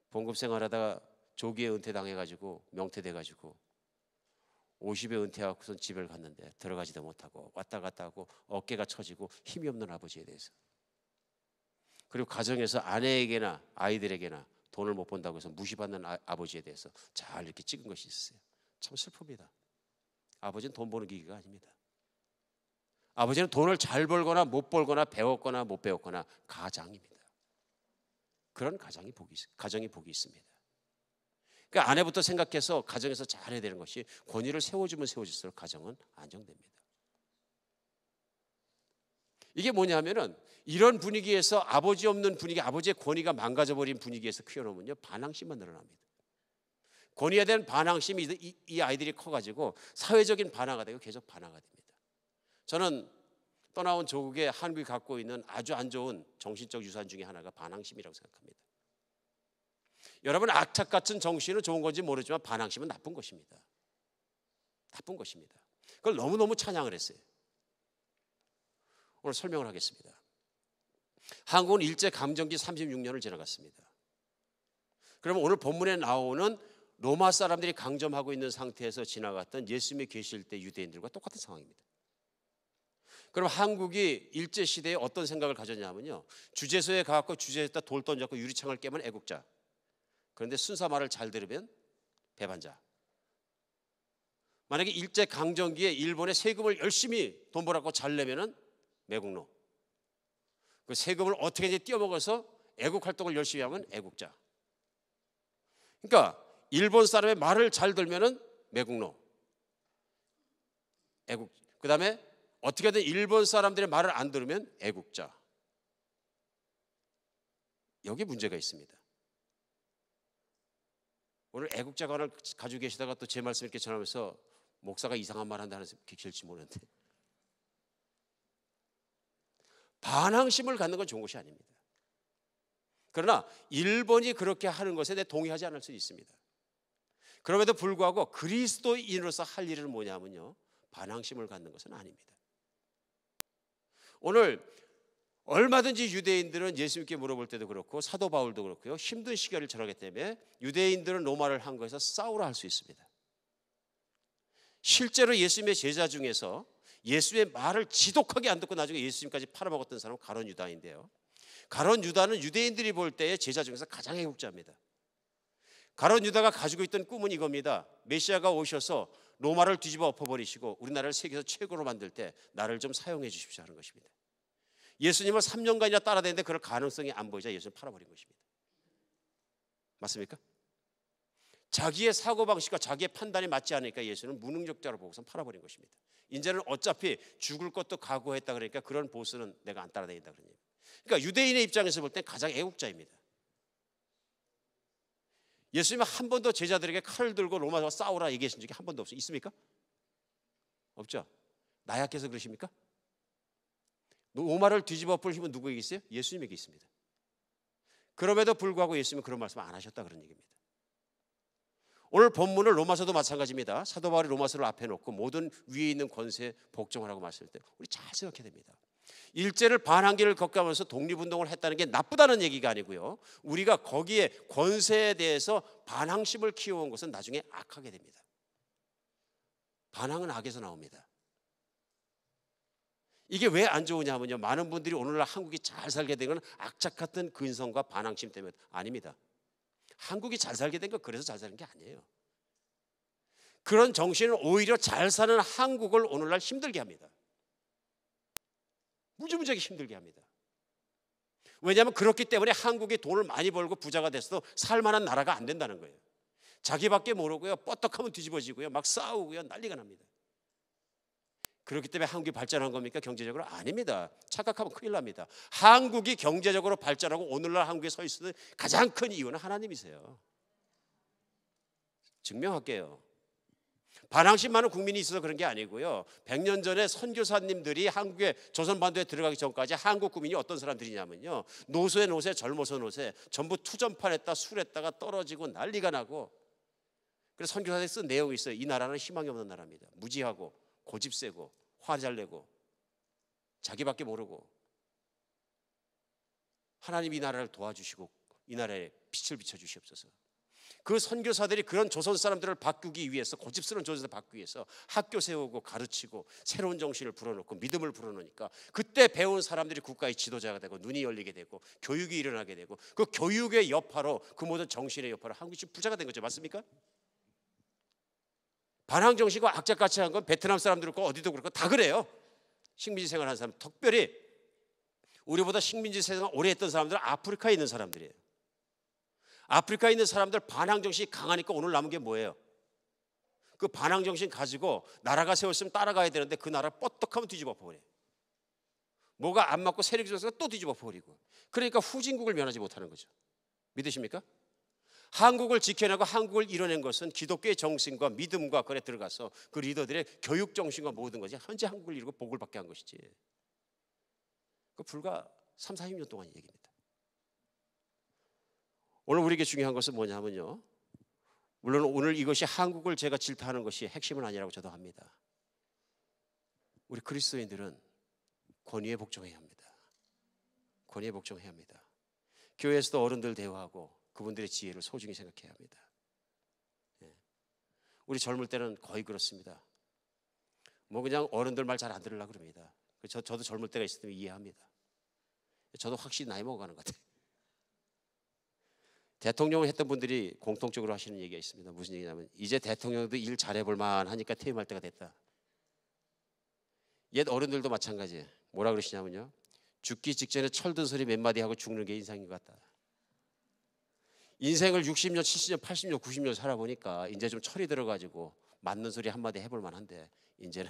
봉급 생활하다가 조기에 은퇴당해가지고 명퇴돼가지고 50에 은퇴하고선 집을 갔는데 들어가지도 못하고 왔다 갔다 하고 어깨가 처지고 힘이 없는 아버지에 대해서, 그리고 가정에서 아내에게나 아이들에게나 돈을 못 번다고 해서 무시받는 아버지에 대해서 잘 이렇게 찍은 것이 있어요. 참 슬픕니다. 아버지는 돈 버는 기계가 아닙니다. 아버지는 돈을 잘 벌거나 못 벌거나 배웠거나 못 배웠거나 가장입니다. 그런 가정이 복이 있습니다. 그러니까 아내부터 생각해서 가정에서 잘해야 되는 것이, 권위를 세워주면 세워질수록 가정은 안정됩니다. 이게 뭐냐면은 이런 분위기에서 아버지 없는 분위기, 아버지의 권위가 망가져버린 분위기에서 키워놓으면요, 반항심만 늘어납니다. 권위에 대한 반항심이 이 아이들이 커가지고 사회적인 반항가 되고 계속 반항가 됩니다. 저는 떠나온 조국에 한국이 갖고 있는 아주 안 좋은 정신적 유산 중에 하나가 반항심이라고 생각합니다. 여러분, 악착 같은 정신은 좋은 건지 모르지만 반항심은 나쁜 것입니다. 나쁜 것입니다. 그걸 너무너무 찬양을 했어요. 오늘 설명을 하겠습니다. 한국은 일제 감정기 36년을 지나갔습니다. 그러면 오늘 본문에 나오는 로마 사람들이 강점하고 있는 상태에서 지나갔던 예수님이 계실 때 유대인들과 똑같은 상황입니다. 그럼 한국이 일제시대에 어떤 생각을 가졌냐면요, 주재소에 가서 주재소에다 돌 던졌고 유리창을 깨면 애국자, 그런데 순사 말을 잘 들으면 배반자. 만약에 일제 강점기에 일본의 세금을 열심히 돈 벌었고 잘 내면은 매국노, 그 세금을 어떻게든지 띄어먹어서 애국 활동을 열심히 하면 애국자. 그러니까 일본 사람의 말을 잘 들면은 매국노, 애국. 그 다음에 어떻게든 일본 사람들의 말을 안 들으면 애국자. 여기 문제가 있습니다. 오늘 애국자관을 가지고 계시다가 또 제 말씀 이렇게 전하면서 목사가 이상한 말 한다는 게 길지 모르는데, 반항심을 갖는 건 좋은 것이 아닙니다. 그러나 일본이 그렇게 하는 것에 대해 동의하지 않을 수 있습니다. 그럼에도 불구하고 그리스도인으로서 할 일은 뭐냐면요, 반항심을 갖는 것은 아닙니다. 오늘 얼마든지 유대인들은 예수님께 물어볼 때도 그렇고 사도 바울도 그렇고요, 힘든 시기를 전하기 때문에 유대인들은 로마를 한 것에서 싸우라 할 수 있습니다. 실제로 예수님의 제자 중에서 예수의 말을 지독하게 안 듣고 나중에 예수님까지 팔아먹었던 사람은 가룟 유다인데요, 가룟 유다는 유대인들이 볼 때의 제자 중에서 가장 애국자입니다. 가룟 유다가 가지고 있던 꿈은 이겁니다. 메시아가 오셔서 로마를 뒤집어 엎어버리시고 우리나라를 세계에서 최고로 만들 때 나를 좀 사용해 주십시오 하는 것입니다. 예수님을 3년간이나 따라다녔는데 그럴 가능성이 안 보이자 예수님을 팔아버린 것입니다. 맞습니까? 자기의 사고방식과 자기의 판단이 맞지 않으니까 예수는 무능력자로 보고서 팔아버린 것입니다. 이제는 어차피 죽을 것도 각오했다 그러니까 그런 보스는 내가 안 따라다닌다 그런 얘기예요. 그러니까 유대인의 입장에서 볼 때 가장 애국자입니다. 예수님은 한 번도 제자들에게 칼을 들고 로마와 싸우라 얘기하신 적이 한 번도 없어요. 있습니까? 없죠. 나약해서 그러십니까? 로마를 뒤집어 엎을 힘은 누구에게 있어요? 예수님에게 있습니다. 그럼에도 불구하고 예수님은 그런 말씀 안 하셨다 그런 얘기입니다. 오늘 본문은 로마서도 마찬가지입니다. 사도 바울이 로마서를 앞에 놓고 모든 위에 있는 권세 복종하라고 말씀할 때 우리 잘 생각해야 됩니다. 일제를 반항기를 겪으면서 독립운동을 했다는 게 나쁘다는 얘기가 아니고요, 우리가 거기에 권세에 대해서 반항심을 키워온 것은 나중에 악하게 됩니다. 반항은 악에서 나옵니다. 이게 왜 안 좋으냐면요, 많은 분들이 오늘날 한국이 잘 살게 된 건 악착 같은 근성과 반항심 때문에 아닙니다. 한국이 잘 살게 된 건 그래서 잘 사는 게 아니에요. 그런 정신은 오히려 잘 사는 한국을 오늘날 힘들게 합니다. 무지무지하게 힘들게 합니다. 왜냐하면 그렇기 때문에 한국이 돈을 많이 벌고 부자가 됐어도 살만한 나라가 안 된다는 거예요. 자기밖에 모르고요, 뻗떡하면 뒤집어지고요, 막 싸우고요, 난리가 납니다. 그렇기 때문에 한국이 발전한 겁니까? 경제적으로? 아닙니다. 착각하면 큰일 납니다. 한국이 경제적으로 발전하고 오늘날 한국에 서 있는 가장 큰 이유는 하나님이세요. 증명할게요. 반항심 많은 국민이 있어서 그런 게 아니고요, 100년 전에 선교사님들이 한국에 조선반도에 들어가기 전까지 한국 국민이 어떤 사람들이냐면요, 노세 젊어서 노세 전부 투전판했다 술했다가 떨어지고 난리가 나고, 그래서 선교사들이 쓴 내용이 있어요. 이 나라는 희망이 없는 나라입니다. 무지하고 고집 세고 화 잘 내고 자기밖에 모르고, 하나님이 이 나라를 도와주시고 이 나라에 빛을 비춰주시옵소서. 그 선교사들이 그런 조선 사람들을 바꾸기 위해서, 고집스러운 조선을 바꾸기 위해서 학교 세우고 가르치고 새로운 정신을 불어넣고 믿음을 불어넣으니까 그때 배운 사람들이 국가의 지도자가 되고 눈이 열리게 되고 교육이 일어나게 되고, 그 교육의 여파로, 그 모든 정신의 여파로 한국이 지금 부자가 된 거죠. 맞습니까? 반항 정신과 악착같이 한 건 베트남 사람도 그렇고 어디도 그렇고 다 그래요. 식민지 생활하는 사람, 특별히 우리보다 식민지 생활 오래 했던 사람들은 아프리카에 있는 사람들이에요. 아프리카에 있는 사람들 반항 정신이 강하니까 오늘 남은 게 뭐예요? 그 반항 정신 가지고 나라가 세웠으면 따라가야 되는데 그 나라 뻗떡하면 뒤집어 버려요. 뭐가 안 맞고 세력이 좋아서 또 뒤집어 버리고, 그러니까 후진국을 면하지 못하는 거죠. 믿으십니까? 한국을 지켜내고 한국을 이뤄낸 것은 기독교의 정신과 믿음과 그에 들어가서 그 리더들의 교육 정신과 모든 것이 현재 한국을 이루고 복을 받게 한 것이지, 그 불과 3, 40년 동안 얘기입니다. 오늘 우리에게 중요한 것은 뭐냐면요, 물론 오늘 이것이 한국을 제가 질타하는 것이 핵심은 아니라고 저도 합니다. 우리 그리스도인들은 권위에 복종해야 합니다. 권위에 복종해야 합니다. 교회에서도 어른들 대화하고 그분들의 지혜를 소중히 생각해야 합니다. 우리 젊을 때는 거의 그렇습니다. 뭐 그냥 어른들 말 잘 안 들으려고 그럽니다. 저도 젊을 때가 있을 때 이해합니다. 저도 확실히 나이 먹어가는 것 같아요. 대통령을 했던 분들이 공통적으로 하시는 얘기가 있습니다. 무슨 얘기냐면 이제 대통령도 일 잘해볼 만하니까 퇴임할 때가 됐다. 옛 어른들도 마찬가지예요. 뭐라 그러시냐면요, 죽기 직전에 철든 소리 몇 마디 하고 죽는 게 인생인 것 같다. 인생을 60년, 70년, 80년, 90년 살아보니까 이제 좀 철이 들어가지고 맞는 소리 한마디 해볼 만한데 이제는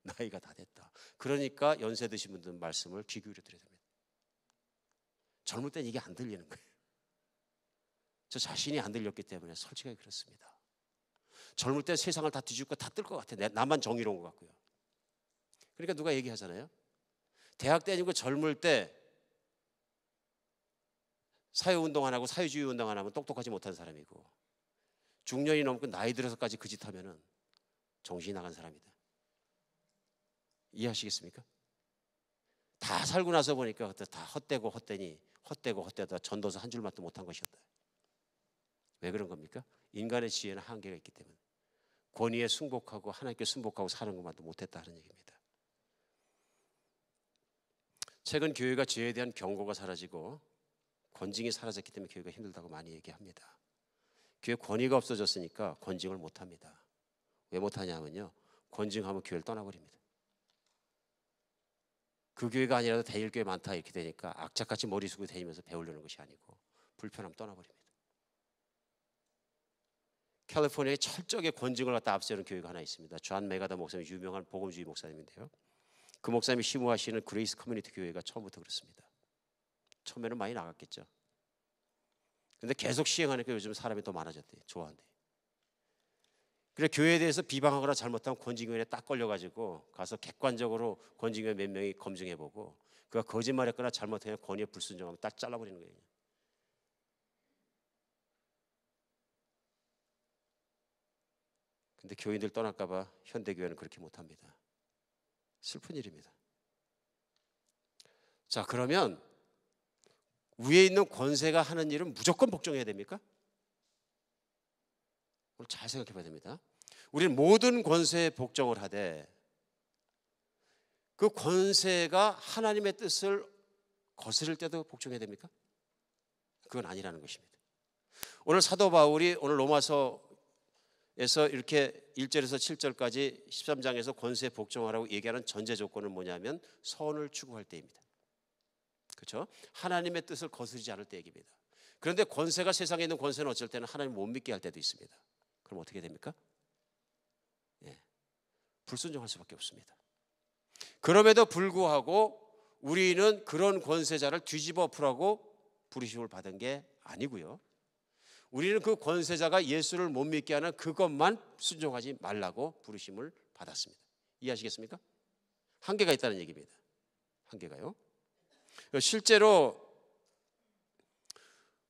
나이가 다 됐다. 그러니까 연세 드신 분들 말씀을 귀 기울여 드려야 됩니다. 젊을 땐 이게 안 들리는 거예요. 저 자신이 안 들렸기 때문에 솔직하게 그렇습니다. 젊을 때 세상을 다 뒤집고 다 뜰 것 같아요. 나만 정의로운 것 같고요. 그러니까 누가 얘기하잖아요. 대학 때 아니고 젊을 때 사회운동 안 하고 사회주의 운동 안 하면 똑똑하지 못한 사람이고, 중년이 넘고 나이 들어서까지 그 짓 하면은 정신이 나간 사람이다. 이해하시겠습니까? 다 살고 나서 보니까 다 헛되고 헛되니 헛되고 헛되다 전도서 한 줄맛도 못한 것이었다. 왜 그런 겁니까? 인간의 지혜는 한계가 있기 때문에 권위에 순복하고 하나님께 순복하고 사는 것만도 못했다 하는 얘기입니다. 최근 교회가 죄에 대한 경고가 사라지고 권징이 사라졌기 때문에 교회가 힘들다고 많이 얘기합니다. 교회 권위가 없어졌으니까 권징을 못합니다. 왜 못하냐면요, 권징하면 교회를 떠나버립니다. 그 교회가 아니라도 대일교회 많다 이렇게 되니까 악착같이 머리 숙이고 다니면서 배우려는 것이 아니고 불편하면 떠나버립니다. 캘리포니아에 철저하게 권징을 갖다 앞세우는 교회가 하나 있습니다. 존 메가더 목사님, 유명한 복음주의 목사님인데요. 그 목사님이 심호하시는 그레이스 커뮤니티 교회가 처음부터 그렇습니다. 처음에는 많이 나갔겠죠. 근데 계속 시행하니까 요즘 사람이 더 많아졌대요. 좋아한대. 그래 교회에 대해서 비방하거나 잘못하면 권징위원회에 딱 걸려가지고 가서 객관적으로 권징위원 몇 명이 검증해보고 그가 거짓말했거나 잘못하면 권위에 불순종하면 딱 잘라버리는 거예요. 근데 교인들 떠날까봐 현대교회는 그렇게 못합니다. 슬픈 일입니다. 자, 그러면 위에 있는 권세가 하는 일은 무조건 복종해야 됩니까? 오늘 잘 생각해 봐야 됩니다. 우리는 모든 권세에 복종을 하되 그 권세가 하나님의 뜻을 거스를 때도 복종해야 됩니까? 그건 아니라는 것입니다. 오늘 사도 바울이 오늘 로마서에서 이렇게 1절에서 7절까지 13장에서 권세에 복종하라고 얘기하는 전제 조건은 뭐냐면 선을 추구할 때입니다. 그렇죠? 하나님의 뜻을 거스르지 않을 때 얘기입니다. 그런데 권세가, 세상에 있는 권세는 어쩔 때는 하나님 못 믿게 할 때도 있습니다. 그럼 어떻게 됩니까? 불순종할 수밖에 없습니다. 그럼에도 불구하고 우리는 그런 권세자를 뒤집어 엎으라고 부르심을 받은 게 아니고요. 우리는 그 권세자가 예수를 못 믿게 하는 그것만 순종하지 말라고 부르심을 받았습니다. 이해하시겠습니까? 한계가 있다는 얘기입니다. 한계가요. 실제로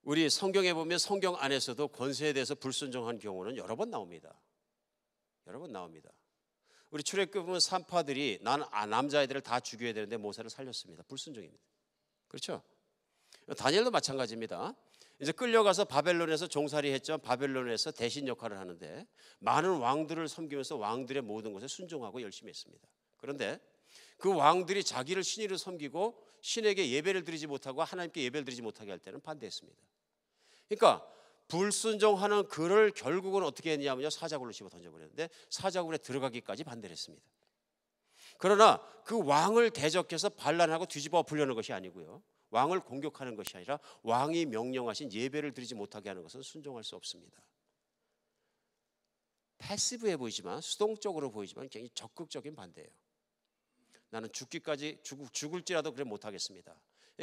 우리 성경에 보면 성경 안에서도 권세에 대해서 불순종한 경우는 여러 번 나옵니다. 여러 번 나옵니다. 우리 출애굽기 보면 산파들이 남자아이들을 다 죽여야 되는데 모세를 살렸습니다. 불순종입니다. 그렇죠? 다니엘도 마찬가지입니다. 이제 끌려가서 바벨론에서 종살이 했죠. 바벨론에서 대신 역할을 하는데 많은 왕들을 섬기면서 왕들의 모든 것에 순종하고 열심히 했습니다. 그런데 그 왕들이 자기를 신이로 섬기고 신에게 예배를 드리지 못하고 하나님께 예배를 드리지 못하게 할 때는 반대했습니다. 그러니까 불순종하는 그를 결국은 어떻게 했냐면요, 사자굴로 집어 던져버렸는데 사자굴에 들어가기까지 반대를 했습니다. 그러나 그 왕을 대적해서 반란하고 뒤집어 엎으려는 것이 아니고요, 왕을 공격하는 것이 아니라 왕이 명령하신 예배를 드리지 못하게 하는 것은 순종할 수 없습니다. 패시브해 보이지만, 수동적으로 보이지만 굉장히 적극적인 반대예요. 나는 죽을지라도 그래 못하겠습니다.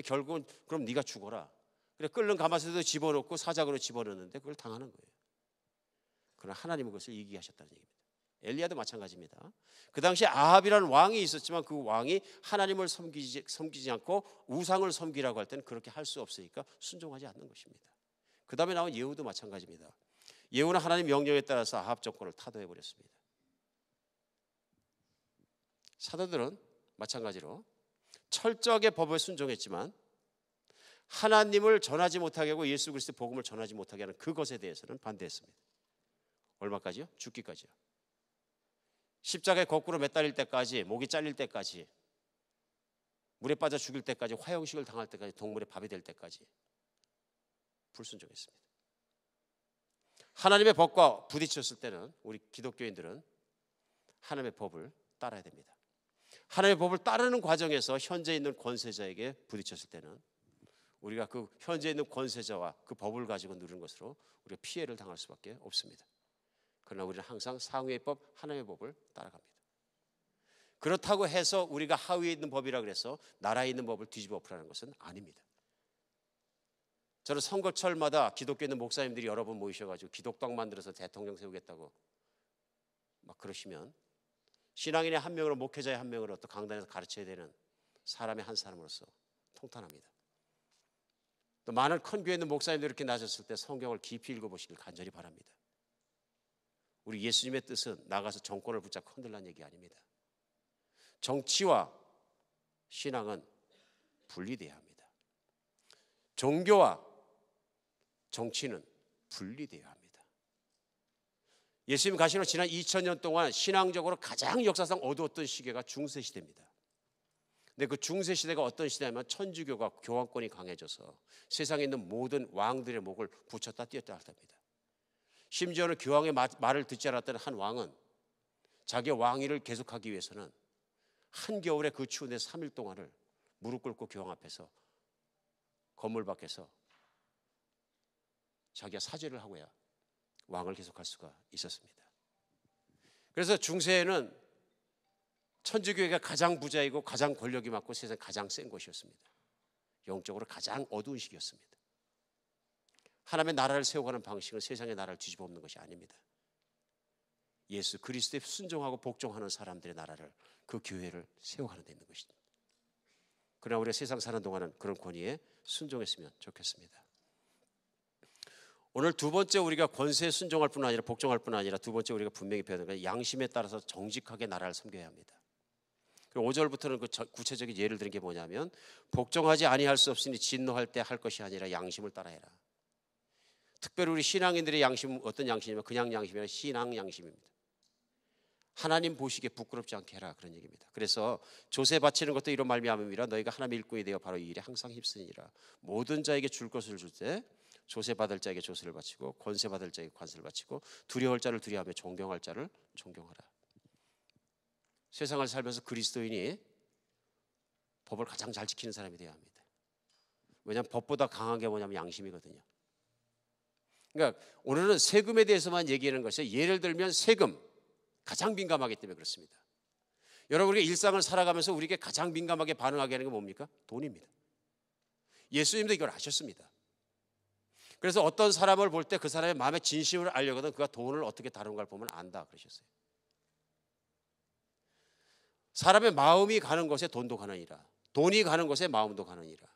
결국은 그럼 네가 죽어라. 그래 끓는 가마솥에도 집어넣고 사자굴로 집어넣는데 그걸 당하는 거예요. 그러나 하나님은 그것을 이기게 하셨다는 얘기입니다. 엘리야도 마찬가지입니다. 그 당시에 아합이라는 왕이 있었지만 그 왕이 하나님을 섬기지 않고 우상을 섬기라고 할 때는 그렇게 할 수 없으니까 순종하지 않는 것입니다. 그 다음에 나온 예후도 마찬가지입니다. 예후는 하나님 명령에 따라서 아합 정권을 타도해버렸습니다. 사도들은 마찬가지로 철저하게 법에 순종했지만 하나님을 전하지 못하게 하고 예수 그리스도의 복음을 전하지 못하게 하는 그것에 대해서는 반대했습니다. 얼마까지요? 죽기까지요. 십자가에 거꾸로 매달릴 때까지, 목이 잘릴 때까지, 물에 빠져 죽일 때까지, 화형식을 당할 때까지, 동물의 밥이 될 때까지 불순종했습니다. 하나님의 법과 부딪혔을 때는 우리 기독교인들은 하나님의 법을 따라야 됩니다. 하나님의 법을 따르는 과정에서 현재 있는 권세자에게 부딪혔을 때는 우리가 그 현재 있는 권세자와 그 법을 가지고 누리는 것으로 우리가 피해를 당할 수밖에 없습니다. 그러나 우리는 항상 상위의 법, 하나님의 법을 따라갑니다. 그렇다고 해서 우리가 하위에 있는 법이라 그래서 나라에 있는 법을 뒤집어 엎으라는 것은 아닙니다. 저는 선거철마다 기독교 있는 목사님들이 여러 번 모이셔가지고 기독당 만들어서 대통령 세우겠다고 막 그러시면 신앙인의 한 명으로, 목회자의 한 명으로, 또 강단에서 가르쳐야 되는 사람의 한 사람으로서 통탄합니다. 또 많은 큰 교회 있는 목사님들이 이렇게 나셨을 때 성경을 깊이 읽어보시길 간절히 바랍니다. 우리 예수님의 뜻은 나가서 정권을 붙잡고 흔들라는 얘기 아닙니다. 정치와 신앙은 분리돼야 합니다. 종교와 정치는 분리돼야 합니다. 예수님 가시는 지난 2000년 동안 신앙적으로 가장 역사상 어두웠던 시기가 중세시대입니다. 근데 그 중세시대가 어떤 시대냐면 천주교가 교황권이 강해져서 세상에 있는 모든 왕들의 목을 붙였다 띄었다 합니다. 심지어는 교황의 말을 듣지 않았던 한 왕은 자기의 왕위를 계속하기 위해서는 한겨울에 그 추운 데 3일 동안을 무릎 꿇고 교황 앞에서 건물 밖에서 자기가 사죄를 하고야 왕을 계속할 수가 있었습니다. 그래서 중세에는 천주교회가 가장 부자이고 가장 권력이 많고 세상 가장 센 곳이었습니다. 영적으로 가장 어두운 시기였습니다. 하나님의 나라를 세워가는 방식은 세상의 나라를 뒤집어 엎는 것이 아닙니다. 예수 그리스도에 순종하고 복종하는 사람들의 나라를, 그 교회를 세워가는 데 있는 것입니다. 그러나 우리가 세상 사는 동안은 그런 권위에 순종했으면 좋겠습니다. 오늘 두 번째, 우리가 권세에 순종할 뿐 아니라 복종할 뿐 아니라 두 번째 우리가 분명히 배워야 되는 건 양심에 따라서 정직하게 나라를 섬겨야 합니다. 5절부터는 그 구체적인 예를 드는 게 뭐냐면 복종하지 아니할 수 없으니 진노할 때 할 것이 아니라 양심을 따라해라. 특별히 우리 신앙인들의 양심은 어떤 양심이냐면 그냥 양심이 아니라 신앙 양심입니다. 하나님 보시기에 부끄럽지 않게 해라, 그런 얘기입니다. 그래서 조세 바치는 것도 이런 말미암음이라 너희가 하나님의 일꾼이 되어 바로 이 일에 항상 힘쓰니라. 모든 자에게 줄 것을 줄 때 조세 받을 자에게 조세를 바치고 권세 받을 자에게 관세를 바치고 두려워할 자를 두려워하며 존경할 자를 존경하라. 세상을 살면서 그리스도인이 법을 가장 잘 지키는 사람이 되어야 합니다. 왜냐하면 법보다 강한 게 뭐냐면 양심이거든요. 그러니까 오늘은 세금에 대해서만 얘기하는 것이에요. 예를 들면 세금, 가장 민감하기 때문에 그렇습니다. 여러분, 우리가 일상을 살아가면서 우리에게 가장 민감하게 반응하게 하는 게 뭡니까? 돈입니다. 예수님도 이걸 아셨습니다. 그래서 어떤 사람을 볼 때 그 사람의 마음의 진심을 알려거든 그가 돈을 어떻게 다루는가를 보면 안다 그러셨어요. 사람의 마음이 가는 곳에 돈도 가느니라, 돈이 가는 곳에 마음도 가느니라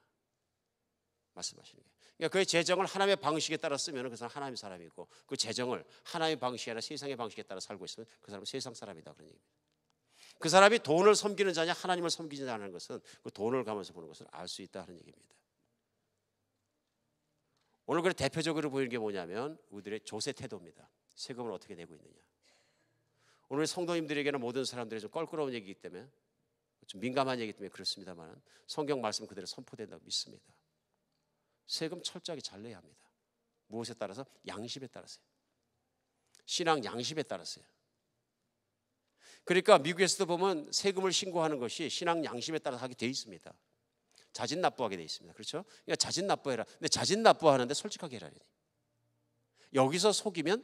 말씀하시는 거예요. 그러니까 그의 재정을 하나님의 방식에 따라 쓰면 그 사람은 하나님의 사람이고, 그 재정을 하나님의 방식이 아니라 세상의 방식에 따라 살고 있으면 그 사람은 세상 사람이다, 그런 얘기입니다. 그 사람이 돈을 섬기는 자냐 하나님을 섬기지 않는 것은 그 돈을 가면서 보는 것을 알 수 있다 하는 얘기입니다. 오늘 그 대표적으로 보이는 게 뭐냐면 우리들의 조세 태도입니다. 세금을 어떻게 내고 있느냐. 오늘 성도님들에게는 모든 사람들이 좀 껄끄러운 얘기이기 때문에, 좀 민감한 얘기이기 때문에 그렇습니다만 성경 말씀 그대로 선포된다고 믿습니다. 세금 철저하게 잘 내야 합니다. 무엇에 따라서? 양심에 따라서요. 신앙 양심에 따라서요. 그러니까 미국에서도 보면 세금을 신고하는 것이 신앙 양심에 따라서 하게 돼 있습니다. 자진 납부하게 돼 있습니다. 그렇죠? 그러니까 자진 납부해라. 근데 자진 납부하는데 솔직하게 해라. 여기서 속이면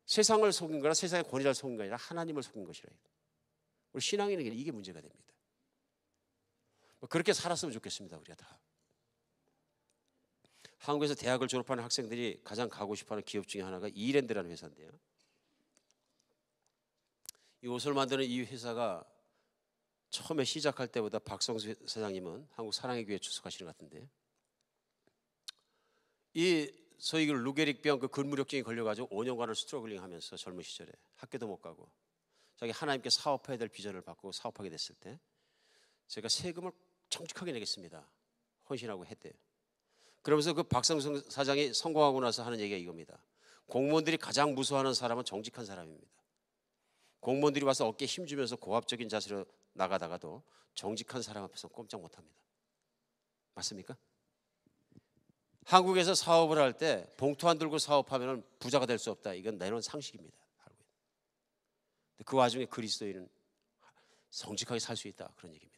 세상을 속인 거라, 세상의 권위를 속인 거 아니라 하나님을 속인 것이라. 우리 신앙인에게 이게 문제가 됩니다. 그렇게 살았으면 좋겠습니다. 우리가 다. 한국에서 대학을 졸업하는 학생들이 가장 가고 싶어하는 기업 중에 하나가 이랜드라는 회사인데요. 이 옷을 만드는 이 회사가 처음에 시작할 때보다 박성수 사장님은 한국 사랑의 교회에 출석하시는 것 같은데, 이 소위 루게릭병 그 근무력증이 걸려가지고 5년간을 스트러글링하면서 젊은 시절에 학교도 못 가고 자기 하나님께 사업해야 될 비전을 받고 사업하게 됐을 때 제가 세금을 정직하게 내겠습니다. 헌신하고 했대요. 그러면서 그 박성성 사장이 성공하고 나서 하는 얘기가 이겁니다. 공무원들이 가장 무서워하는 사람은 정직한 사람입니다. 공무원들이 와서 어깨에 힘주면서 고압적인 자세로 나가다가도 정직한 사람 앞에서 꼼짝 못합니다. 맞습니까? 한국에서 사업을 할 때 봉투 안 들고 사업하면 부자가 될 수 없다. 이건 내놓은 상식입니다. 그 와중에 그리스도인은 정직하게 살 수 있다. 그런 얘기입니다.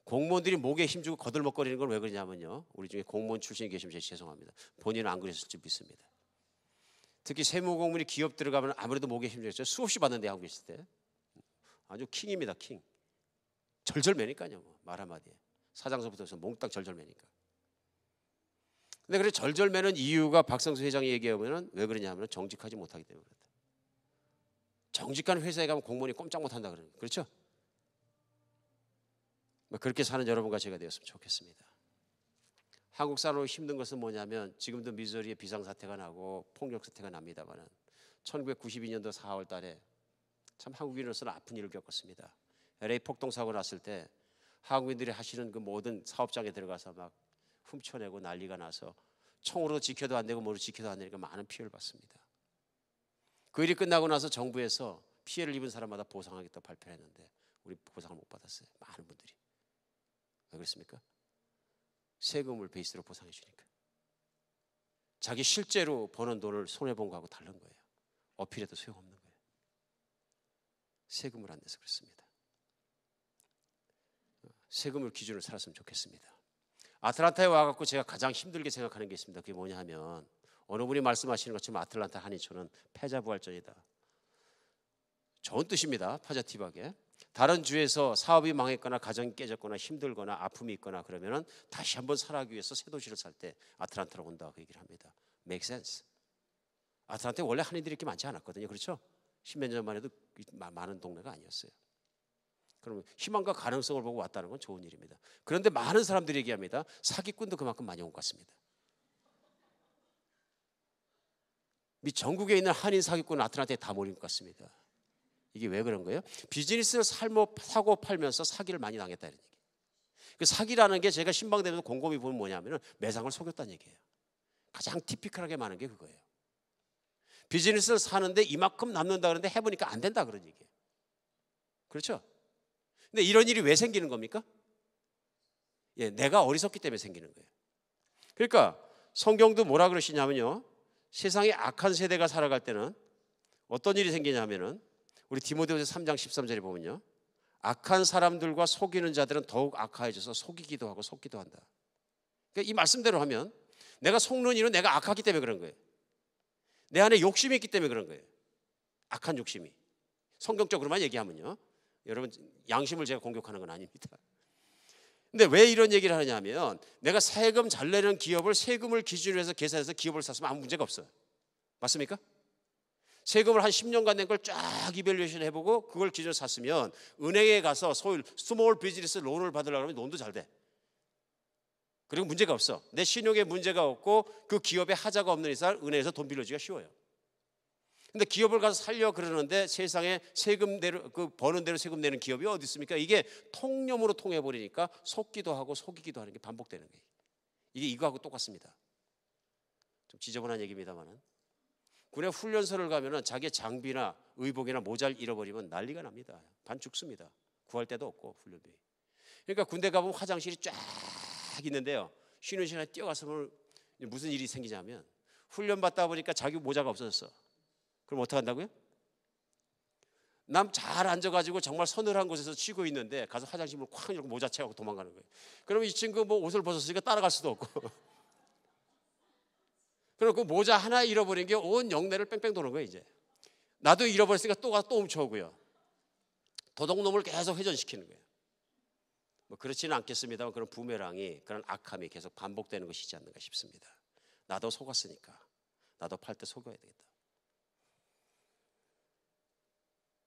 공무원들이 목에 힘주고 거들먹거리는 건 왜 그러냐면요. 우리 중에 공무원 출신이 계시면 제가 죄송합니다. 본인은 안 그랬을지 믿습니다. 특히 세무공무원이 기업 들어가면 아무래도 목에 힘들죠. 수없이 받는데 하고 계실 때 아주 킹입니다. 킹. 절절매니까요. 말 한마디에. 사장서부터 해서 몽땅 절절매니까. 근데 그래 절절매는 이유가 박성수 회장이 얘기하면 왜 그러냐면 정직하지 못하기 때문에 그렇다. 정직한 회사에 가면 공무원이 꼼짝 못한다 그러는 거예요. 그렇죠? 그렇게 사는 여러분과 제가 되었으면 좋겠습니다. 한국 사람으로 힘든 것은 뭐냐면 지금도 미즈러리에 비상사태가 나고 폭력사태가 납니다만 1992년도 4월 달에 참 한국인으로서는 아픈 일을 겪었습니다. LA 폭동사고 났을 때 한국인들이 하시는 그 모든 사업장에 들어가서 막 훔쳐내고 난리가 나서 총으로 지켜도 안 되고 뭐로 지켜도 안 되니까 많은 피해를 받습니다. 그 일이 끝나고 나서 정부에서 피해를 입은 사람마다 보상하겠다고 발표를 했는데 우리 보상을 못 받았어요. 많은 분들이. 왜 그렇습니까? 세금을 베이스로 보상해 주니까. 자기 실제로 버는 돈을 손해본 거하고 다른 거예요. 어필해도 소용없는 거예요. 세금을 안 내서 그렇습니다. 세금을 기준으로 살았으면 좋겠습니다. 아틀란타에 와갖고 제가 가장 힘들게 생각하는 게 있습니다. 그게 뭐냐 하면 어느 분이 말씀하시는 것처럼 아틀란타 한인촌은 패자부활전이다. 좋은 뜻입니다. 파자티브하게. 다른 주에서 사업이 망했거나 가정이 깨졌거나 힘들거나 아픔이 있거나 그러면은 다시 한번 살아가기 위해서 새 도시를 살 때 아틀란타로 온다 그 얘기를 합니다. Make sense. 아틀란타에 원래 한인들이 이렇게 많지 않았거든요. 그렇죠? 10몇 년만 해도 많은 동네가 아니었어요. 그러면 희망과 가능성을 보고 왔다는 건 좋은 일입니다. 그런데 많은 사람들이 얘기합니다. 사기꾼도 그만큼 많이 온 것 같습니다. 미 전국에 있는 한인 사기꾼은 아틀란타에 다 몰린 것 같습니다. 이게 왜 그런 거예요? 비즈니스를 사고 팔면서 사기를 많이 당했다는 얘기예요. 그 사기라는 게 제가 신방되면서 곰곰이 보면 뭐냐면 매상을 속였다는 얘기예요. 가장 티피컬하게 많은 게 그거예요. 비즈니스를 사는데 이만큼 남는다 그러는데 해보니까 안 된다 그런 얘기예요. 그렇죠? 근데 이런 일이 왜 생기는 겁니까? 예, 내가 어리석기 때문에 생기는 거예요. 그러니까 성경도 뭐라 그러시냐면요. 세상에 악한 세대가 살아갈 때는 어떤 일이 생기냐면은 우리 디모데후서 3장 13절에 보면요. 악한 사람들과 속이는 자들은 더욱 악화해져서 속이기도 하고 속기도 한다. 그러니까 이 말씀대로 하면 내가 속는 일은 내가 악하기 때문에 그런 거예요. 내 안에 욕심이 있기 때문에 그런 거예요. 악한 욕심이. 성경적으로만 얘기하면요. 여러분 양심을 제가 공격하는 건 아닙니다. 근데 왜 이런 얘기를 하느냐 하면 내가 세금 잘 내는 기업을 세금을 기준으로 해서 계산해서 기업을 샀으면 아무 문제가 없어요. 맞습니까? 세금을 한 10년간 낸 걸 쫙 이밸류에이션 해보고 그걸 기준으로 샀으면 은행에 가서 소위 스몰 비즈니스 론을 받으려고 하면 론도 잘 돼. 그리고 문제가 없어. 내 신용에 문제가 없고 그 기업에 하자가 없는 이상 은행에서 돈 빌려주기가 쉬워요. 근데 기업을 가서 살려 그러는데 세상에 세금대로 그 버는 대로 세금 내는 기업이 어디 있습니까? 이게 통념으로 통해 버리니까 속기도 하고 속이기도 하는 게 반복되는 거예요. 이게 이거하고 똑같습니다. 좀 지저분한 얘기입니다만은 군에 훈련소를 가면은 자기의 장비나 의복이나 모자를 잃어버리면 난리가 납니다. 반 죽습니다. 구할 데도 없고 훈련비. 그러니까 군대 가보면 화장실이 쫙 있는데요. 쉬는 시간에 뛰어가서 무슨 일이 생기냐면 훈련 받다 보니까 자기 모자가 없어졌어. 그럼 어떻게 한다고요? 남 잘 앉아가지고 정말 서늘한 곳에서 쉬고 있는데 가서 화장실을 콱 열고 모자 채우고 도망가는 거예요. 그러면 이 친구 뭐 옷을 벗었으니까 따라갈 수도 없고. 그리고 그 모자 하나 잃어버린 게 온 영내를 뺑뺑 도는 거예요. 이제 나도 잃어버렸으니까 또 가서 또 훔쳐오고요. 도둑놈을 계속 회전시키는 거예요. 뭐 그렇지는 않겠습니다만 그런 부메랑이 그런 악함이 계속 반복되는 것이지 않는가 싶습니다. 나도 속았으니까 나도 팔 때 속여야 되겠다.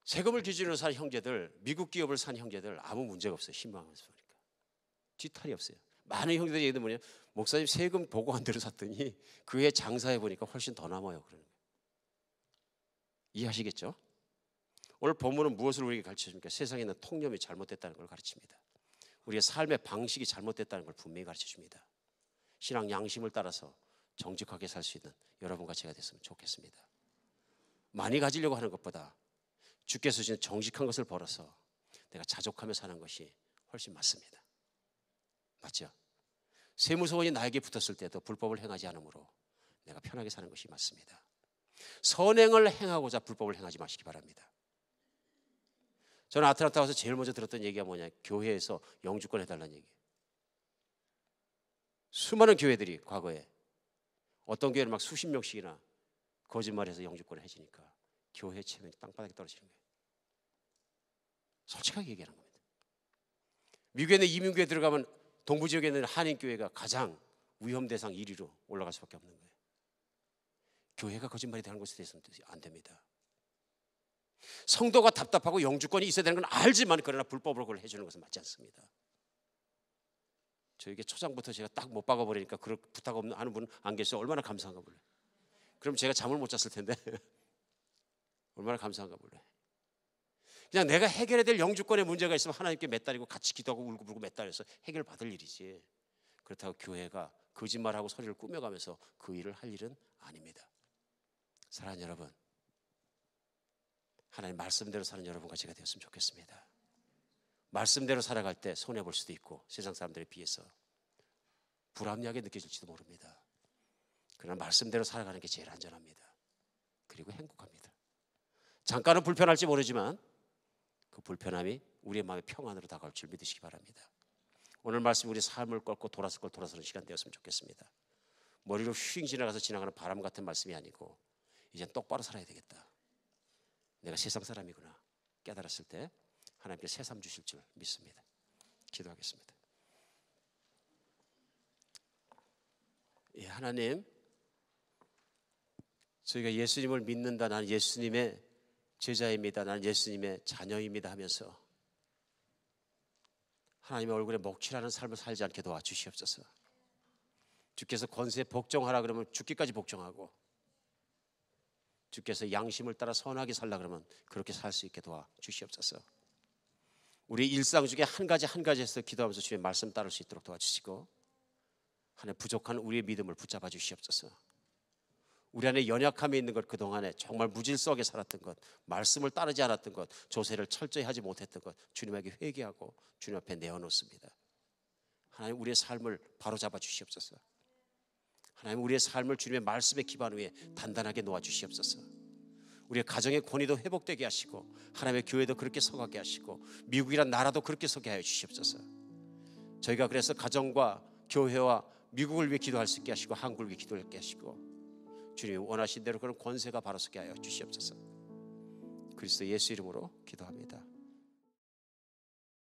세금을 기준으로 산 형제들, 미국 기업을 산 형제들 아무 문제가 없어요. 신방하면서 보니까 뒤탈이 없어요. 많은 형제들이 얘기하는 뭐냐, 목사님 세금 보고한 대로 샀더니 그해 장사해 보니까 훨씬 더 남아요. 그러는 거예요. 이해하시겠죠? 오늘 본문은 무엇을 우리에게 가르쳐줍니까? 세상에 있는 통념이 잘못됐다는 걸 가르칩니다. 우리의 삶의 방식이 잘못됐다는 걸 분명히 가르쳐 줍니다. 신앙 양심을 따라서 정직하게 살 수 있는 여러분과 제가 됐으면 좋겠습니다. 많이 가지려고 하는 것보다 주께서 주신 정직한 것을 벌어서 내가 자족하며 사는 것이 훨씬 맞습니다. 맞죠? 세무서원이 나에게 붙었을 때도 불법을 행하지 않으므로 내가 편하게 사는 것이 맞습니다. 선행을 행하고자 불법을 행하지 마시기 바랍니다. 저는 아틀란타 와서 제일 먼저 들었던 얘기가 뭐냐, 교회에서 영주권 해달라는 얘기예요. 수많은 교회들이 과거에 어떤 교회는 막 수십 명씩이나 거짓말해서 영주권을 해지니까 교회 체면이 땅바닥에 떨어지는 거예요. 솔직하게 얘기하는 겁니다. 미국에 있는 이민교회 들어가면 동부 지역에 있는 한인교회가 가장 위험 대상 1위로 올라갈 수밖에 없는 거예요. 교회가 거짓말이 되는 것에 대해서는 안 됩니다. 성도가 답답하고 영주권이 있어야 되는 건 알지만 그러나 불법으로 그걸 해주는 것은 맞지 않습니다. 저에게 초장부터 제가 딱 못 박아버리니까 그런 부탁 없는 하는 분 안 계셔서 얼마나 감사한가 몰라요. 그럼 제가 잠을 못 잤을 텐데 얼마나 감사한가 몰라요. 그냥 내가 해결해야 될 영주권에 문제가 있으면 하나님께 매달리고 같이 기도하고 울고불고 매달려서 해결받을 일이지, 그렇다고 교회가 거짓말하고 소리를 꾸며가면서 그 일을 할 일은 아닙니다. 사랑하는 여러분, 하나님 말씀대로 사는 여러분과 제가 되었으면 좋겠습니다. 말씀대로 살아갈 때 손해볼 수도 있고 세상 사람들에 비해서 불합리하게 느껴질지도 모릅니다. 그러나 말씀대로 살아가는 게 제일 안전합니다. 그리고 행복합니다. 잠깐은 불편할지 모르지만 그 불편함이 우리의 마음의 평안으로 다가올 줄 믿으시기 바랍니다. 오늘 말씀 우리 삶을 꺾고 돌아설 걸 돌아서는 시간 되었으면 좋겠습니다. 머리로 휙 지나가서 지나가는 바람 같은 말씀이 아니고 이젠 똑바로 살아야 되겠다, 내가 세상 사람이구나 깨달았을 때 하나님께 새삼 주실 줄 믿습니다. 기도하겠습니다. 예, 하나님, 저희가 예수님을 믿는다, 나는 예수님의 제자입니다, 나는 예수님의 자녀입니다 하면서 하나님의 얼굴에 먹칠하는 삶을 살지 않게 도와주시옵소서. 주께서 권세에 복종하라 그러면 죽기까지 복종하고, 주께서 양심을 따라 선하게 살라 그러면 그렇게 살 수 있게 도와주시옵소서. 우리 일상 중에 한 가지에서 기도하면서 주의 말씀 따를 수 있도록 도와주시고, 하나님 부족한 우리의 믿음을 붙잡아 주시옵소서. 우리 안에 연약함이 있는 것, 그동안에 정말 무질서하게 살았던 것, 말씀을 따르지 않았던 것, 조세를 철저히 하지 못했던 것, 주님에게 회개하고 주님 앞에 내어놓습니다. 하나님 우리의 삶을 바로잡아 주시옵소서. 하나님 우리의 삶을 주님의 말씀에 기반 위에 단단하게 놓아 주시옵소서. 우리의 가정의 권위도 회복되게 하시고 하나님의 교회도 그렇게 서가게 하시고 미국이란 나라도 그렇게 서게 하여 주시옵소서. 저희가 그래서 가정과 교회와 미국을 위해 기도할 수 있게 하시고 한국을 위해 기도할 수 있게 하시고 주님이 원하신 대로 그런 권세가 바로 서게 하여 주시옵소서. 그리스도 예수 이름으로 기도합니다.